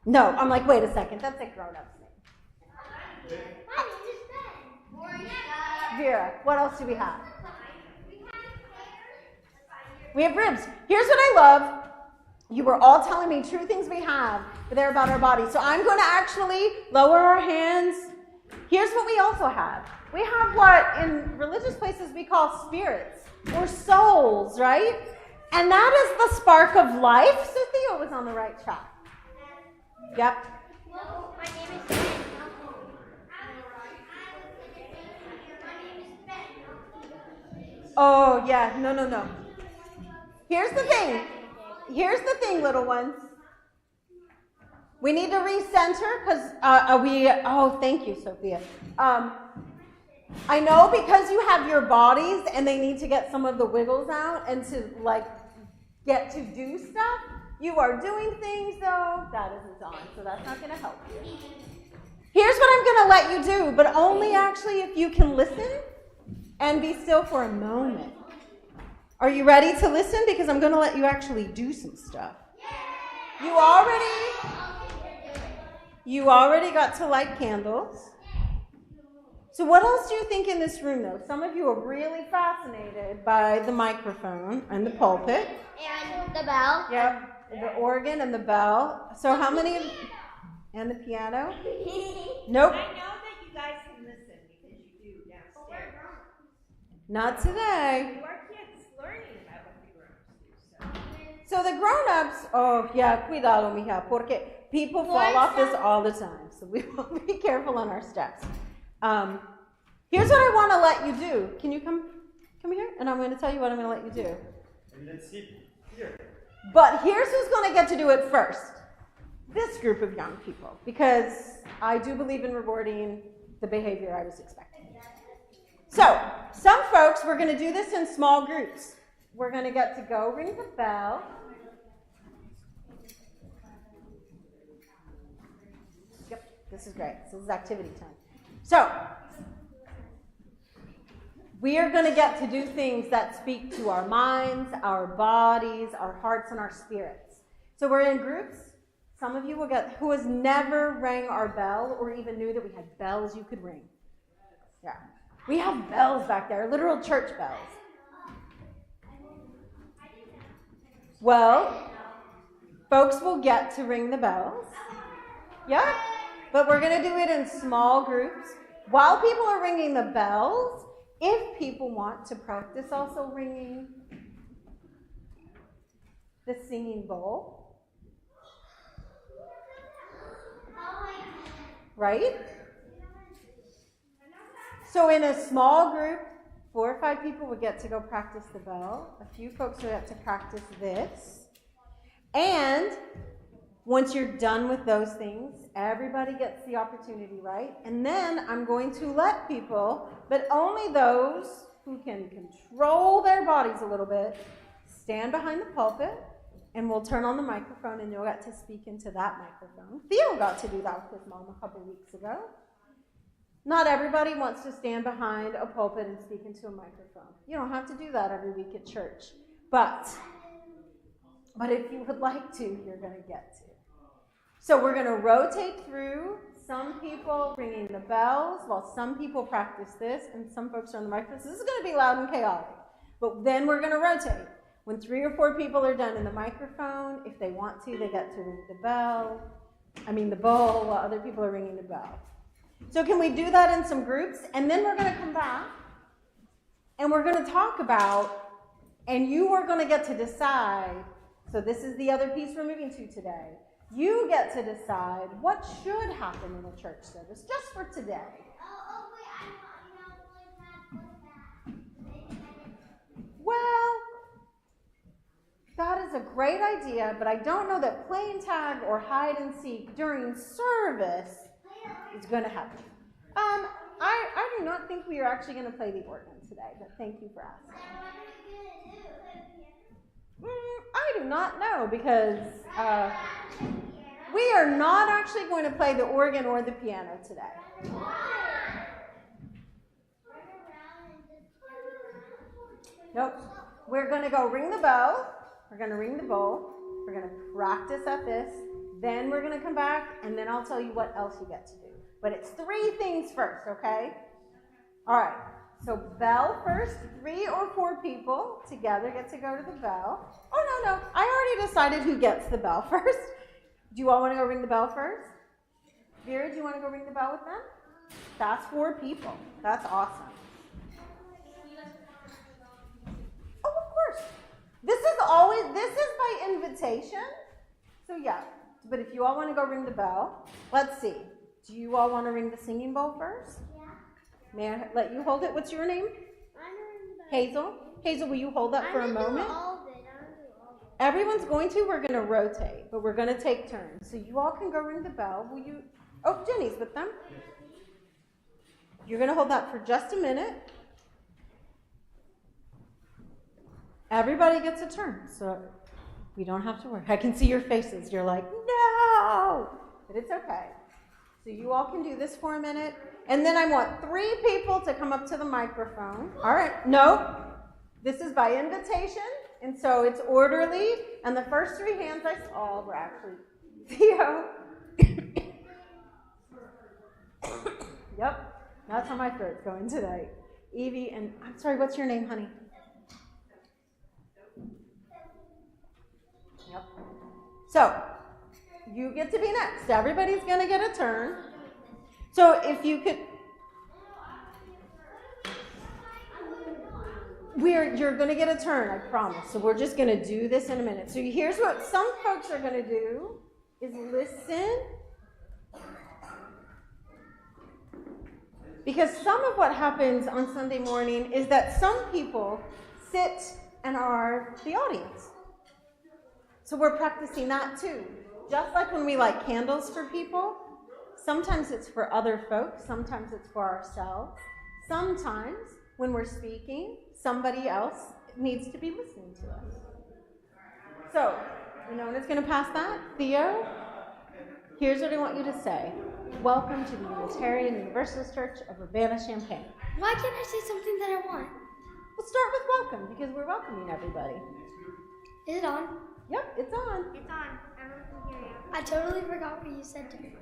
No, I'm like, wait a second. That's a grown-up's name. Vera, what else do we have? We have ribs. Here's what I love. You were all telling me true things we have, but they're about our body. So I'm going to actually lower our hands. Here's what we also have. We have what in religious places we call spirits or souls, right? And that is the spark of life. So Theo was on the right track. Yep. Well, my name is Ben. Oh, yeah. No. Here's the thing, little ones. We need to recenter because thank you, Sophia. I know because you have your bodies and they need to get some of the wiggles out and to get to do stuff. You are doing things though, that isn't on, so that's not going to help you. Here's what I'm going to let you do, but only actually if you can listen and be still for a moment. Are you ready to listen? Because I'm going to let you actually do some stuff. You already got to light candles. So what else do you think in this room, though? Some of you are really fascinated by the microphone and the pulpit. And the bell. Yep, the organ and the bell. So how many of... And the piano? Nope. I know that you guys can listen because you do downstairs. Not today. You are kids learning about what the grown-ups do. So the grown-ups, oh yeah, cuidado, mija, porque people fall off this all the time. So we will be careful on our steps. Here's what I want to let you do. Can you come here? And I'm going to tell you what I'm going to let you do. And let's sit here. But here's who's going to get to do it first. This group of young people, because I do believe in rewarding the behavior I was expecting. So, some folks, we're going to do this in small groups. We're going to get to go ring the bell. Yep, this is great. This is activity time. So, we are going to get to do things that speak to our minds, our bodies, our hearts, and our spirits. So we're in groups. Some of you will get, who has never rang our bell or even knew that we had bells you could ring. Yeah. We have bells back there, literal church bells. Well, folks will get to ring the bells. Yeah. But we're going to do it in small groups. While people are ringing the bells, if people want to practice also ringing the singing bowl, right? So in a small group, 4 or 5 people would get to go practice the bell. A few folks would get to practice this. And once you're done with those things, everybody gets the opportunity, right? And then I'm going to let people, but only those who can control their bodies a little bit, stand behind the pulpit, and we'll turn on the microphone, and you'll get to speak into that microphone. Theo got to do that with his mom a couple weeks ago. Not everybody wants to stand behind a pulpit and speak into a microphone. You don't have to do that every week at church. But if you would like to, you're going to get to. So we're going to rotate through, some people ringing the bells while some people practice this, and some folks are on the microphone. So this is going to be loud and chaotic. But then we're going to rotate. When 3 or 4 people are done in the microphone, if they want to, they get to ring the bowl, while other people are ringing the bell. So can we do that in some groups? And then we're going to come back, and we're going to talk about, and you are going to get to decide, so this is the other piece we're moving to today. You get to decide what should happen in a church service, just for today. Well, that is a great idea, but I don't know that playing tag or hide and seek during service is going to happen. I do not think we are actually going to play the organ today, but thank you for asking. I do not know, because we are not actually going to play the organ or the piano today. Nope. We're going to go ring the bell. We're going to ring the bowl. We're going to practice at this. Then we're going to come back, and then I'll tell you what else you get to do. But it's 3 things first, okay? All right. So bell first. 3 or 4 people together get to go to the bell. Oh, no. I already decided who gets the bell first. Do you all want to go ring the bell first? Vera, do you want to go ring the bell with them? That's 4 people. That's awesome. Oh, of course. This is by invitation. So yeah, but if you all want to go ring the bell, let's see. Do you all want to ring the singing bowl first? Yeah. May I let you hold it? What's your name? Hazel. Hazel, will you hold that for a moment? Everyone's going to. We're going to rotate, but we're going to take turns. So you all can go ring the bell. Will you? Oh, Jenny's with them. You're going to hold that for just a minute. Everybody gets a turn, so we don't have to worry. I can see your faces. You're like, no! But it's okay. So you all can do this for a minute. And then I want 3 people to come up to the microphone. All right. No. This is by invitation. And so it's orderly. And the first 3 hands I saw were actually Theo. Yep. That's how my throat's going today. Evie and, I'm sorry, what's your name, honey? Yep. So, you get to be next. Everybody's going to get a turn. So, if you could... You're going to get a turn, I promise. So we're just going to do this in a minute. So here's what some folks are going to do is listen. Because some of what happens on Sunday morning is that some people sit and are the audience. So we're practicing that too. Just like when we light candles for people, sometimes it's for other folks, sometimes it's for ourselves. Sometimes when we're speaking, somebody else needs to be listening to us. So, no one is going to pass that? Theo, here's what I want you to say. Welcome to the Unitarian Universalist Church of Urbana-Champaign. Why can't I say something that I want? We'll start with welcome because we're welcoming everybody. Is it on? Yep, it's on. It's on. Everyone can hear you. I totally forgot what you said to me.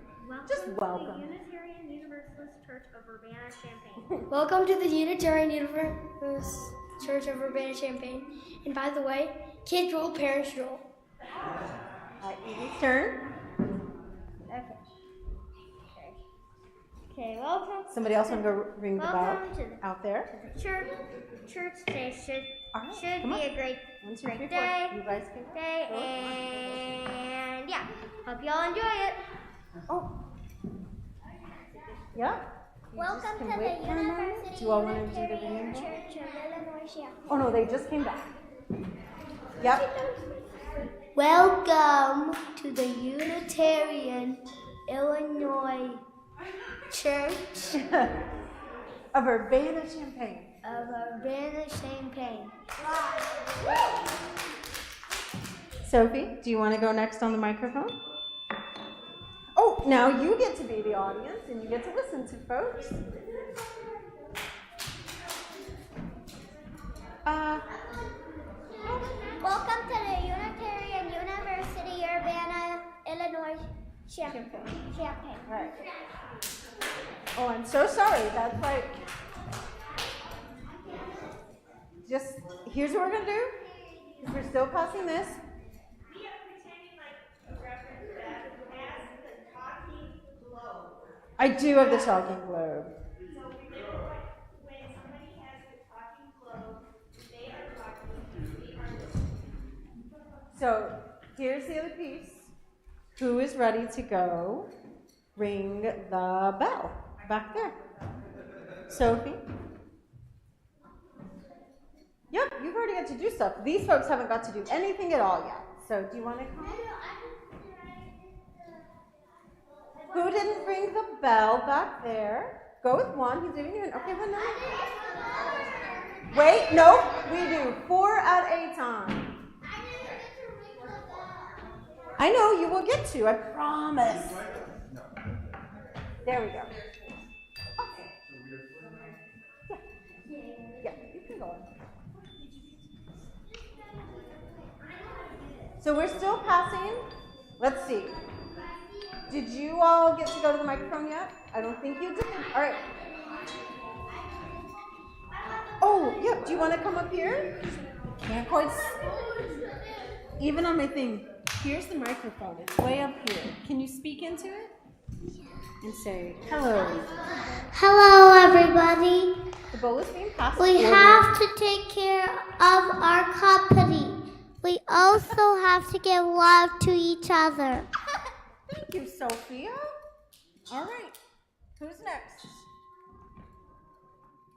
Just welcome. To the Unitarian Universalist Church of Urbana-Champaign. Welcome to the Unitarian Universalist Church of Urbana-Champaign. And by the way, kids rule, parents rule. Edie's turn. Okay, welcome. Somebody else want to go ring the bell Welcome to the out there? church today All right, should come be on. a great 1, 2, 3, 4. day. You guys can. day, and yeah, hope y'all enjoy it. Oh. Yeah. Welcome can to wait the for a moment. University Do you all want to do the Unitarian ringing bell? Church of Illinois. Oh no, they just came back. Yep. Welcome to the Unitarian Illinois Church Of Urbana-Champaign. of Urbana-Champaign. Sophie, do you want to go next on the microphone? Oh, now you get to be the audience and you get to listen to folks. Welcome to the Unitarian University Urbana, Illinois, Champaign. All right. Oh, I'm so sorry. That's like, just, here's what we're going to do. Because we're still passing this. I do have the talking globe. So here's the other piece. Who is ready to go ring the bell back there? Sophie? Yep, you've already got to do stuff. These folks haven't got to do anything at all yet. So do you want to come? Who didn't ring the bell back there? Go with one. He's doing it. Okay, well, no. Wait, no. We do 4 at a time. I know, you will get to. I promise. There we go. Okay. Yeah, you can go on. So we're still passing. Let's see. Did you all get to go to the microphone yet? I don't think you did. All right. Oh, yeah. Do you want to come up here? Can't quite. Even on my thing. Here's the microphone. It's way up here. Can you speak into it? And say, hello. Hello, everybody. The bowl is being passed. We have to take care of our company. We also have to give love to each other. Thank you, Sophia. All right. Who's next?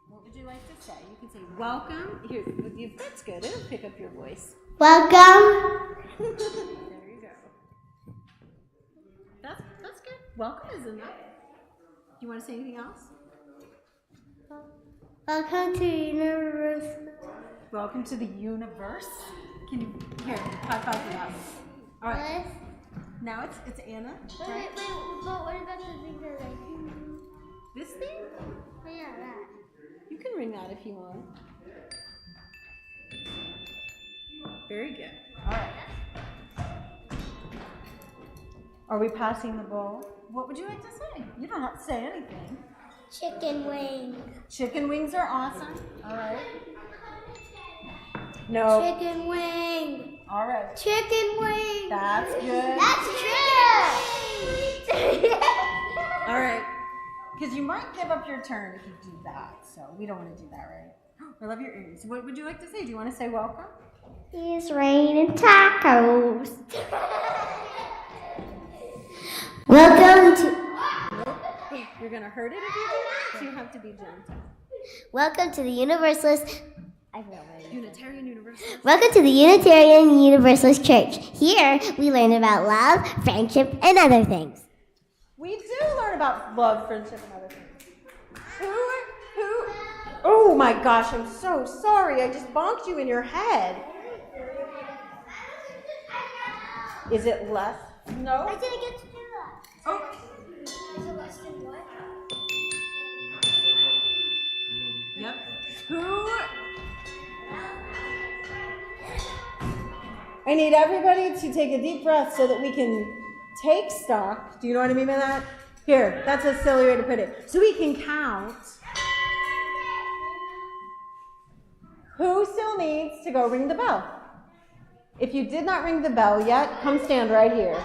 What would you like to say? You can say welcome. Here, that's good. It'll pick up your voice. Welcome. There you go. That's good. Welcome is enough. Do you want to say anything else? Welcome to Universe. Welcome to the universe. Can you here high five for that? All right. Now it's Anna. Right? Wait, but what about the thing that This thing? Oh yeah, that. You can ring that if you want. Very good. All right. Are we passing the bowl? What would you like to say? You don't have to say anything. Chicken wing. Chicken wings are awesome. All right. No. Chicken wing. All right. Chicken wing. That's good. That's true. All right. Because you might give up your turn if you do that. So we don't want to do that, right? I love your earrings. What would you like to say? Do you want to say welcome? It's raining tacos. Welcome to You're going to hurt it if you do that, so you have to be gentle. Welcome to the Universalist. Unitarian Universalist. Welcome to the Unitarian Universalist Church. Here we learn about love, friendship, and other things. We do learn about love, friendship, and other things. Who? Oh my gosh, I'm so sorry. I just bonked you in your head. Is it less? No? I didn't get to do that. Oh. Is it less than what? Yep. Who? I need everybody to take a deep breath so that we can take stock. Do you know what I mean by that? Here, that's a silly way to put it. So we can count. Who still needs to go ring the bell? If you did not ring the bell yet, come stand right here.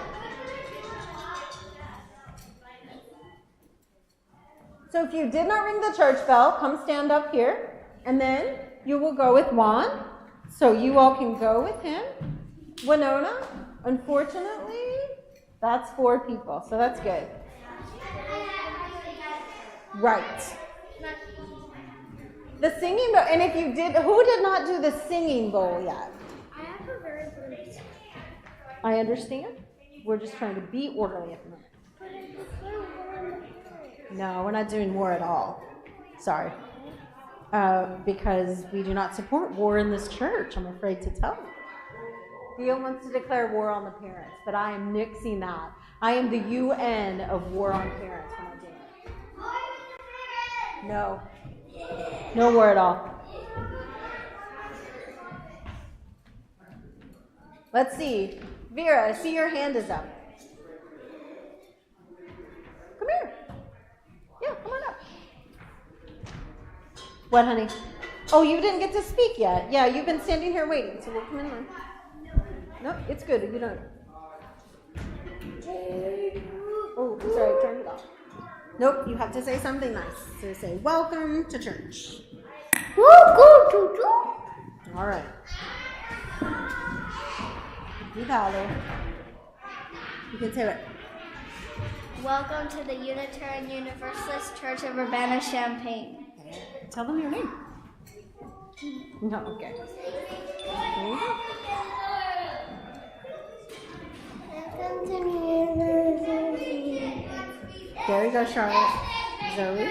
So if you did not ring the church bell, come stand up here. And then you will go with Juan. So you all can go with him. Winona, unfortunately, that's 4 people. So that's good. Right. The singing bowl. And if you did, who did not do the singing bowl yet? I have a very good. I understand. We're just trying to be orderly at the moment. No, we're not doing war at all. Sorry. Because we do not support war in this church, I'm afraid to tell you. Theo wants to declare war on the parents, but I am nixing that. I am the UN of war on parents when I do it. No. No war at all. Let's see. Vera, I see your hand is up. Come here. Yeah, come on up. What, honey? Oh, you didn't get to speak yet. Yeah, you've been standing here waiting, so we'll come in then. No, it's good if you don't. Oh, I'm sorry, turn it off. Nope, you have to say something nice. So say, welcome to church. All right. You can say it. Welcome to the Unitarian Universalist Church of Urbana-Champaign. Tell them your name. No, okay. There you go. There you go, Charlotte. Zoe.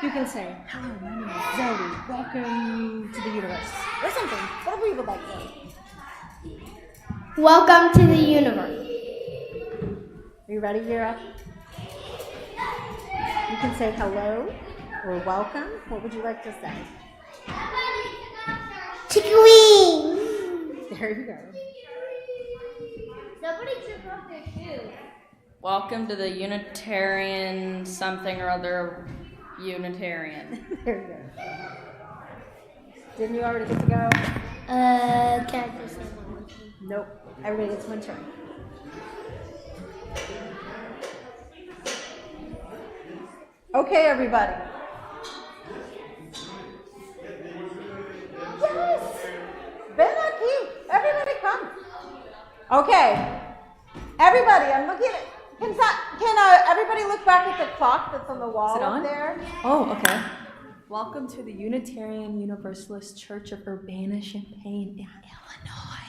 You can say, hello, my name is Zoe. Welcome to the universe. Or something. Whatever you would like to say. Welcome to the universe. Are you ready, Vera? You can say hello or welcome. What would you like to say? Chicken wing. There you go. Somebody took off their shoes. Welcome to the Unitarian something or other Unitarian. There you go. Didn't you already get to go? Can I just say one? Nope. Everybody gets one turn. Okay, everybody. Yes! Ven aquí. Everybody come. Okay. Everybody, I'm looking at... Can everybody look back at the clock that's on the wall Is it on? up there? Oh, okay. Welcome to the Unitarian Universalist Church of Urbana-Champaign, Illinois.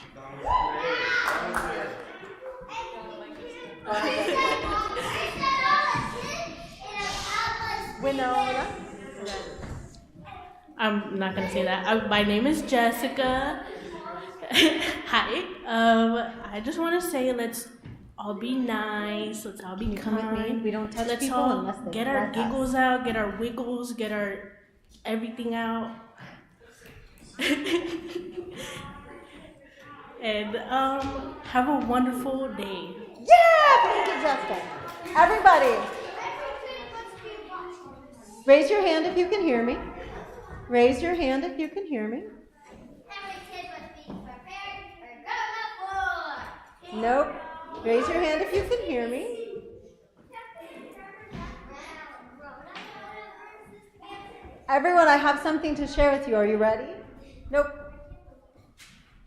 Winona. I'm not gonna say that. My name is Jessica. Hi. I just want to say let's all be nice. Let's all be Come with me. kind. We don't touch Let's people all unless they get our let us. giggles out, get our wiggles, get our everything out. And have a wonderful day. Yeah, thank you, Jessica. Everybody, raise your hand if you can hear me. Raise your hand if you can hear me. Nope. Raise your hand if you can hear me. Everyone, I have something to share with you. Are you ready? Nope.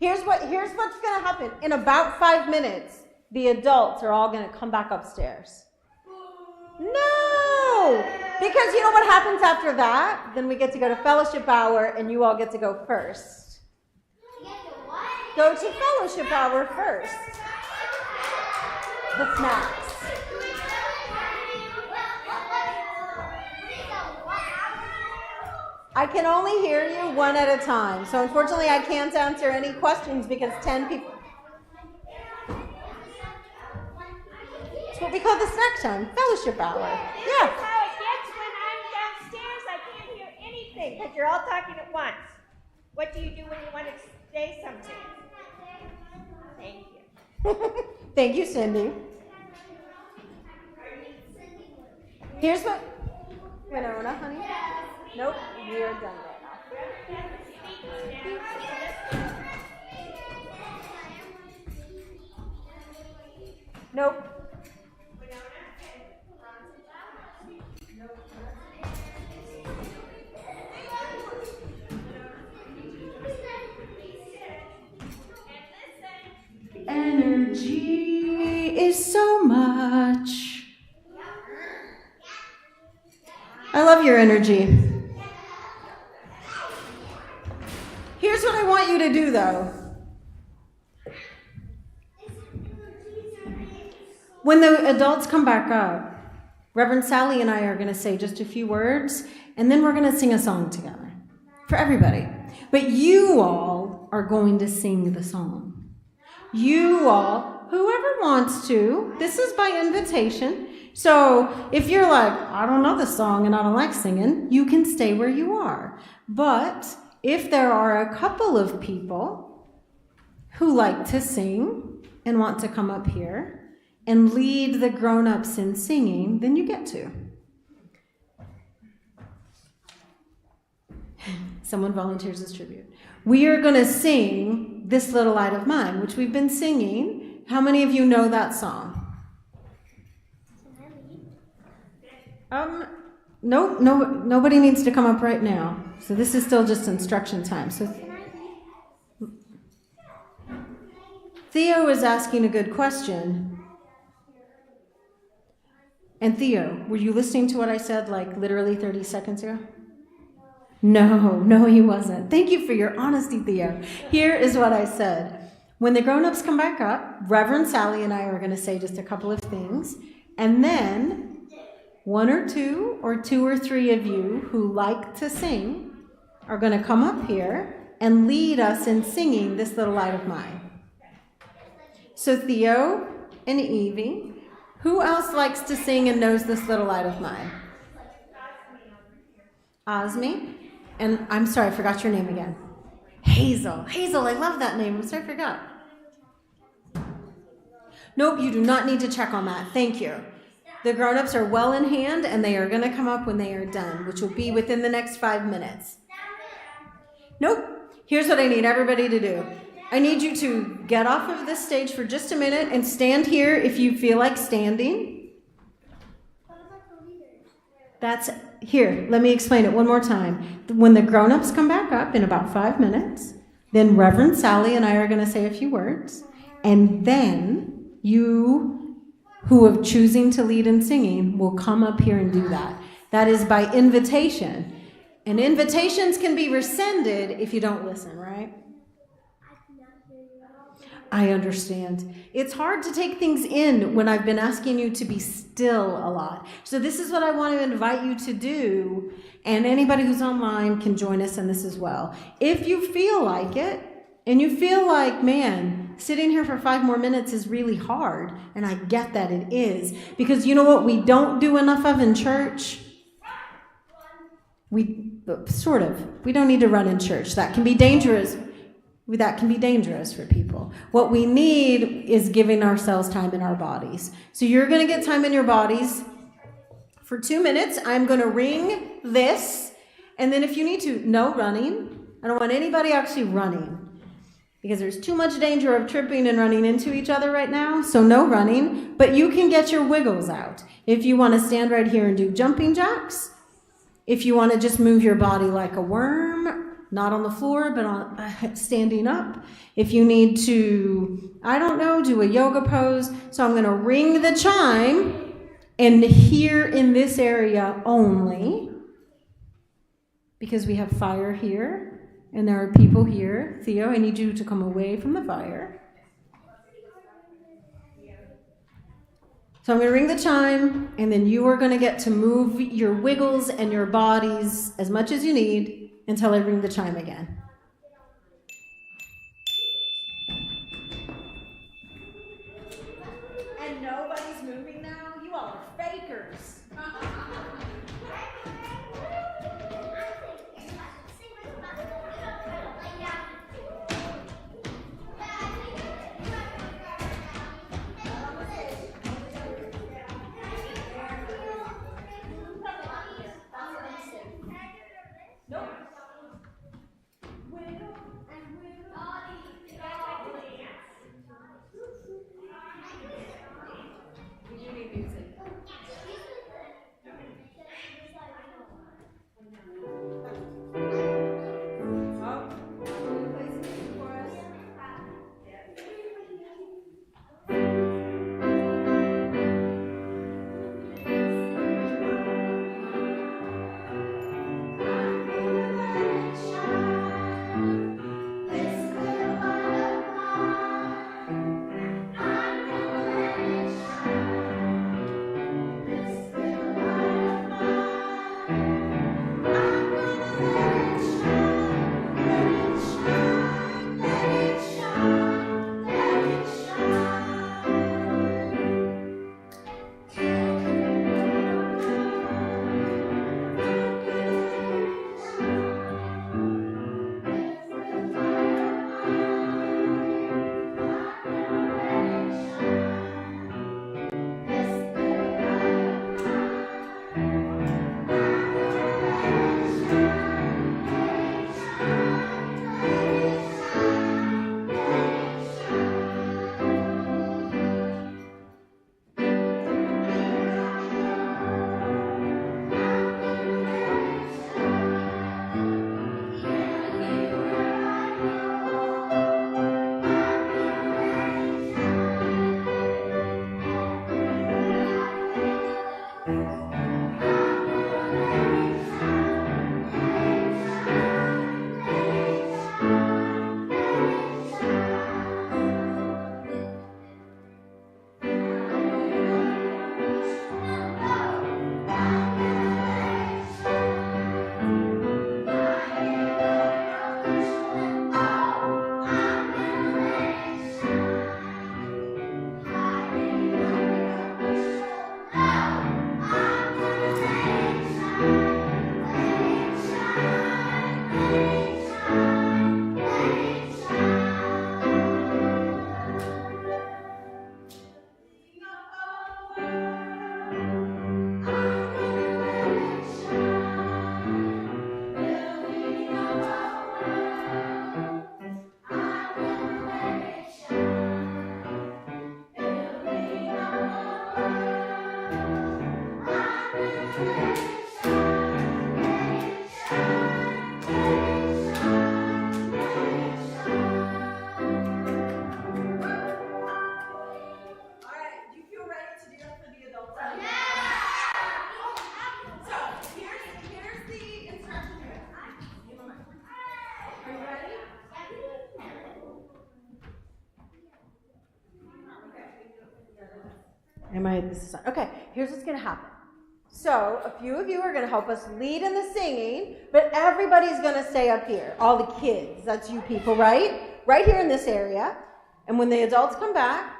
Here's what's going to happen. In about 5 minutes, the adults are all going to come back upstairs. No! Because you know what happens after that? Then we get to go to fellowship hour, and you all get to go first. Go to fellowship hour first. The snacks. I can only hear you one at a time. So unfortunately, I can't answer any questions because 10 people. It's what we call the snack time, fellowship hour. Yeah. That's how it gets when I'm downstairs. I can't hear anything because you're all talking at once. What do you do when you want to say something? Thank you. Thank you, Cindy. Here's what. Winona, honey. Nope, we are done right now. Nope. Energy is so much. I love your energy. Here's what I want you to do, though. When the adults come back up, Reverend Sally and I are going to say just a few words, and then we're going to sing a song together for everybody. But you all are going to sing the song. You all, whoever wants to, this is by invitation. So if you're like, I don't know the song and I don't like singing, you can stay where you are. But if there are a couple of people who like to sing and want to come up here and lead the grown-ups in singing, then you get to. Someone volunteers as tribute. We are going to sing This Little Light of Mine, which we've been singing. How many of you know that song? No, nobody needs to come up right now. So this is still just instruction time. So Theo is asking a good question. And Theo, were you listening to what I said like literally 30 seconds ago? No, he wasn't. Thank you for your honesty, Theo. Here is what I said. When the grown-ups come back up, Reverend Sally and I are going to say just a couple of things. And then one or two or three of you who like to sing are going to come up here and lead us in singing This Little Light of Mine. So Theo and Evie, who else likes to sing and knows This Little Light of Mine? Osmi. And I'm sorry, I forgot your name again. Hazel, I love that name. I'm sorry, I forgot. Nope, you do not need to check on that. Thank you. The grown-ups are well in hand, and they are going to come up when they are done, which will be within the next 5 minutes. Nope. Here's what I need everybody to do. I need you to get off of this stage for just a minute and stand here if you feel like standing. That's here. Let me explain it one more time. When the grown-ups come back up in about 5 minutes, then Reverend Sally and I are going to say a few words, and then you who are choosing to lead in singing will come up here and do that. That is by invitation. And invitations can be rescinded if you don't listen, right? I understand. It's hard to take things in when I've been asking you to be still a lot. So this is what I want to invite you to do, and anybody who's online can join us in this as well. If you feel like it, and you feel like, man, sitting here for 5 more minutes is really hard, and I get that it is, because you know what we don't do enough of in church? We don't need to run in church. That can be dangerous. That can be dangerous for people. What we need is giving ourselves time in our bodies. So you're going to get time in your bodies for 2 minutes. I'm going to ring this, and then if you need to, no running. I don't want anybody actually running, because there's too much danger of tripping and running into each other right now, so no running, but you can get your wiggles out. If you want to stand right here and do jumping jacks, If you want to just move your body like a worm, not on the floor, but on standing up. If you need to, I don't know, do a yoga pose. So I'm going to ring the chime, and here in this area only, because we have fire here, and there are people here. Theo, I need you to come away from the fire. So I'm going to ring the chime, and then you are going to get to move your wiggles and your bodies as much as you need until I ring the chime again. And nobody's moving now? You all are fakers. Okay, here's what's going to happen. So a few of you are going to help us lead in the singing, but everybody's going to stay up here. All the kids, that's you people, right? Right here in this area. And when the adults come back,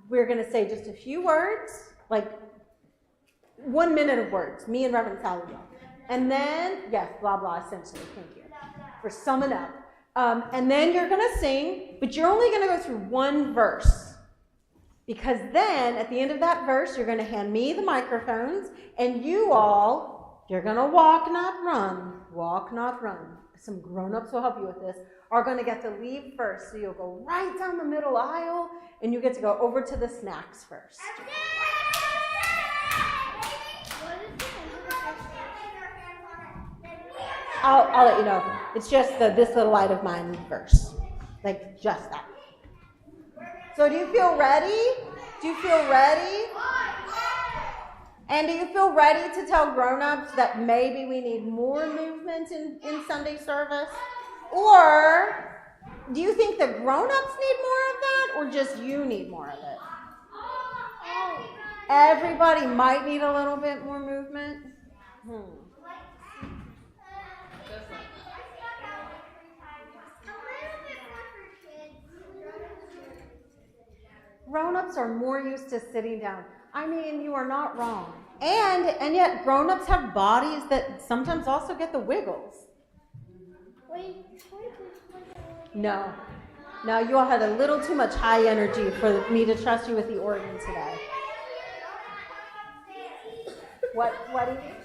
we're going to say just a few words, like 1 minute of words, me and Reverend Sally. And then, yes, blah, blah, essentially, thank you for summing up. And then you're going to sing, but you're only going to go through one verse. Because then, at the end of that verse, you're going to hand me the microphones, and you all, you're going to walk, not run. Walk, not run. Some grown-ups will help you with this, are going to get to leave first. So you'll go right down the middle aisle, and you get to go over to the snacks first. I'll let you know. It's just the "This Little Light of Mine" verse, like just that. So do you feel ready? Do you feel ready? And do you feel ready to tell grown-ups that maybe we need more movement in Sunday service? Or do you think the grown-ups need more of that, or just you need more of it? Everybody might need a little bit more movement. Grown-ups are more used to sitting down. I mean, you are not wrong. And yet grown-ups have bodies that sometimes also get the wiggles. No, you all had a little too much high energy for me to trust you with the organ today. What do you think?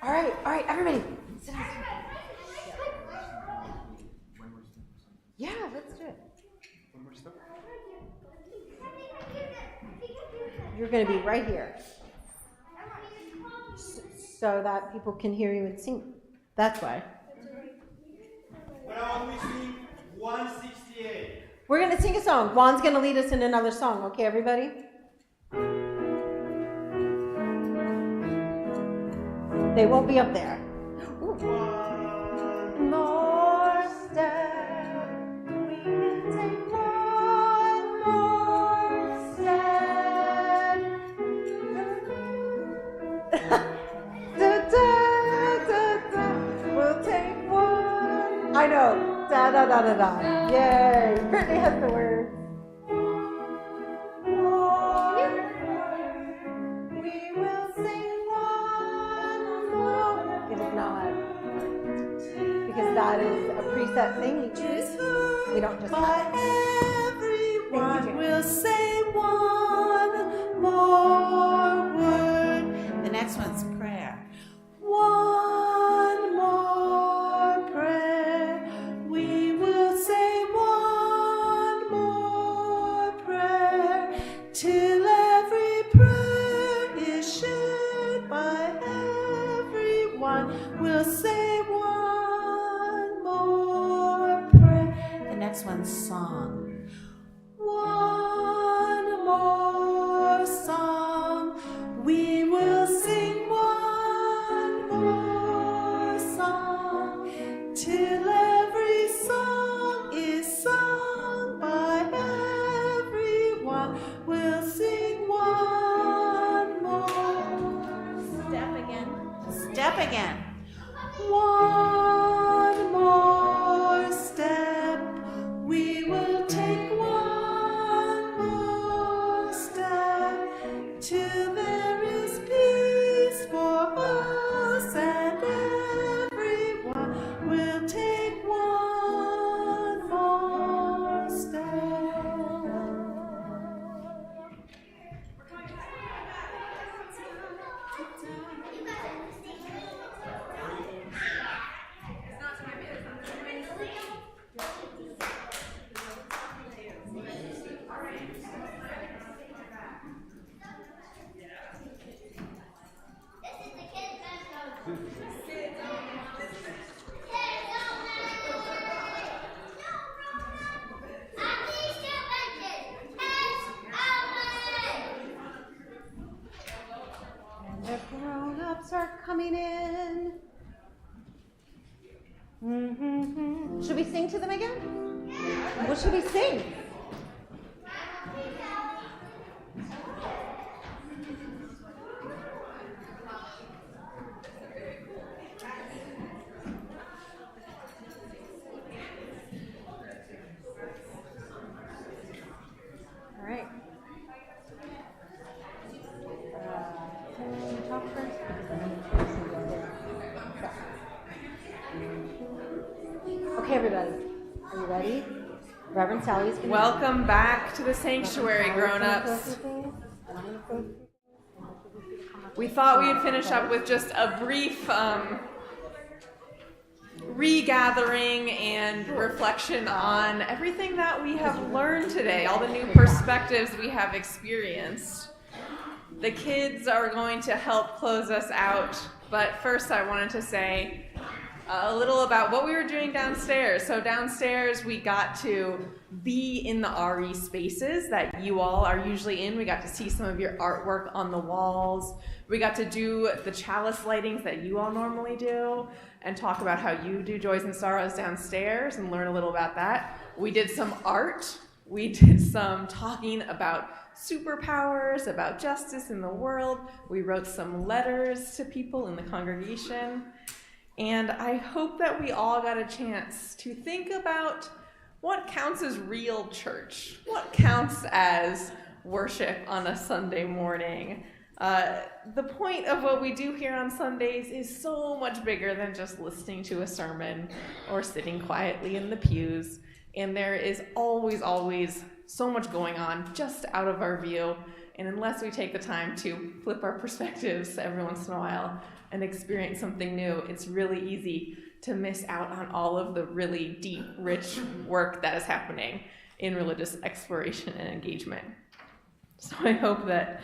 All right, everybody, sit down. Yeah, let's do it. You're going to be right here so that people can hear you and sing. That's why. Why don't we sing 168? We're going to sing a song. Juan's going to lead us in another song. Okay, everybody? They won't be up there. Ooh. One more step. We can take one more step. We'll take one. I know. Da da da da da. Yay. Brittany has the words. We will sing one more. It is not. Because that is a preset thing you choose. We don't just have it. Everyone will say one more word. The next one's prayer. One more prayer. We will say one more prayer till every prayer is shared by everyone. We'll say one more prayer. The next one's song. One more song. We will sing one more song till every song is sung by everyone. We'll sing one more. Step again. Step again. One more step. We will take one more step till there is peace for us and everyone. We'll take one more step. The grown-ups are coming in. Should we sing to them again? What should we sing? All right. Talk first. Okay, everybody. Are you ready? Reverend Sally's going to... Welcome back to the sanctuary, grown-ups. We thought we would finish up with just a brief regathering and reflection on everything that we have learned today, all the new perspectives we have experienced. The kids are going to help close us out, but first I wanted to say a little about what we were doing downstairs. So downstairs we got to be in the RE spaces that you all are usually in. We got to see some of your artwork on the walls. We got to do the chalice lightings that you all normally do and talk about how you do Joys and Sorrows downstairs and learn a little about that. We did some art. We did some talking about superpowers, about justice in the world. We wrote some letters to people in the congregation. And I hope that we all got a chance to think about what counts as real church, what counts as worship on a Sunday morning. The point of what we do here on Sundays is so much bigger than just listening to a sermon or sitting quietly in the pews. And there is always, always so much going on just out of our view. And unless we take the time to flip our perspectives every once in a while and experience something new, it's really easy to miss out on all of the really deep, rich work that is happening in religious exploration and engagement. So I hope that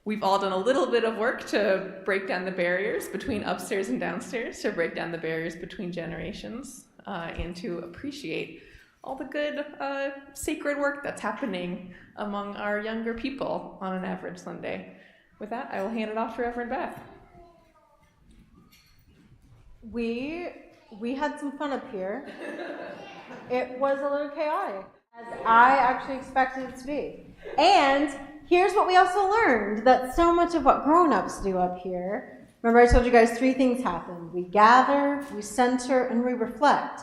we've all done a little bit of work to break down the barriers between upstairs and downstairs, to break down the barriers between generations, and to appreciate all the good sacred work that's happening among our younger people on an average Sunday. With that, I will hand it off to Reverend Beth. We had some fun up here. It was a little chaotic, as I actually expected it to be. And here's what we also learned, that so much of what grown-ups do up here, remember I told you guys 3 things happen. We gather, we center, and we reflect.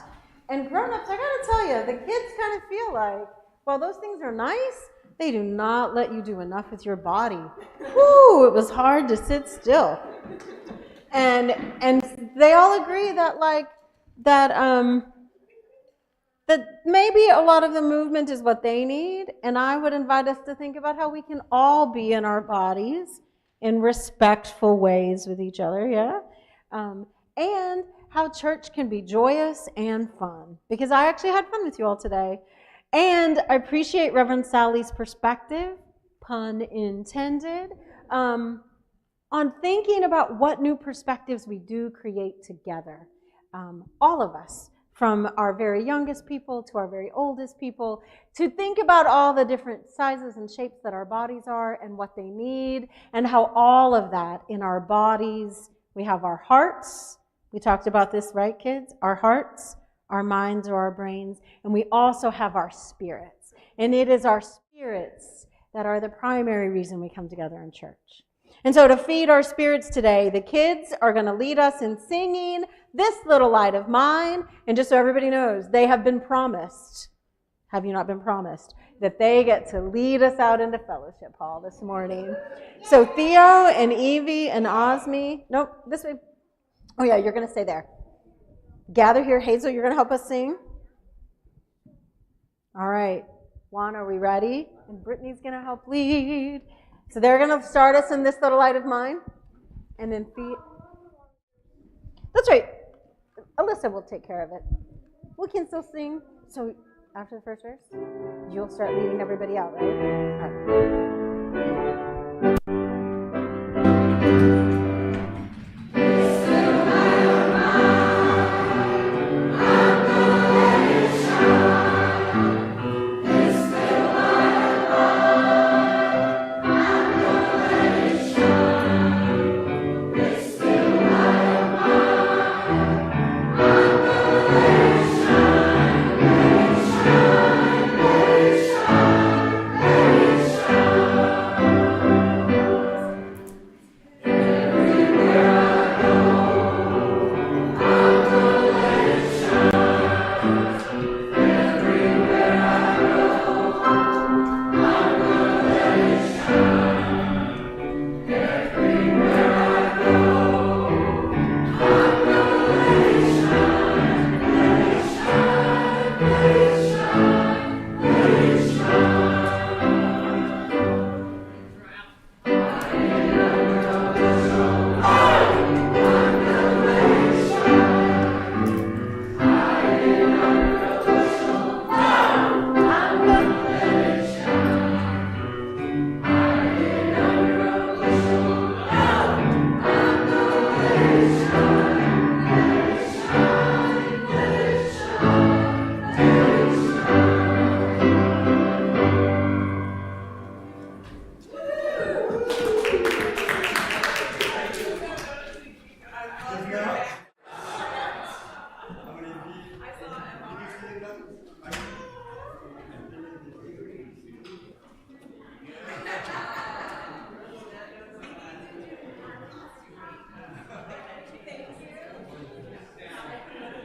And grown-ups, I gotta tell you, the kids kind of feel like, while those things are nice, they do not let you do enough with your body. Woo, it was hard to sit still. And they all agree that that maybe a lot of the movement is what they need, and I would invite us to think about how we can all be in our bodies in respectful ways with each other, yeah? And how church can be joyous and fun, because I actually had fun with you all today. And I appreciate Reverend Sally's perspective, pun intended, on thinking about what new perspectives we do create together. All of us, from our very youngest people to our very oldest people, to think about all the different sizes and shapes that our bodies are and what they need, and how all of that in our bodies, we have our hearts. We talked about this, right, kids? Our hearts, our minds, or our brains, and we also have our spirits. And it is our spirits that are the primary reason we come together in church. And so to feed our spirits today, the kids are going to lead us in singing This Little Light of Mine. And just so everybody knows, they have been promised, have you not been promised, that they get to lead us out into fellowship hall this morning. So Theo and Evie and Osme, nope, this way. Oh yeah, you're going to stay there. Gather here. Hazel, you're going to help us sing? All right. Juan, are we ready? And Brittany's going to help lead. So they're going to start us in This Little Light of Mine. And then that's right. Alyssa will take care of it. We can still sing. So after the first verse, you'll start leading everybody out, right? All right.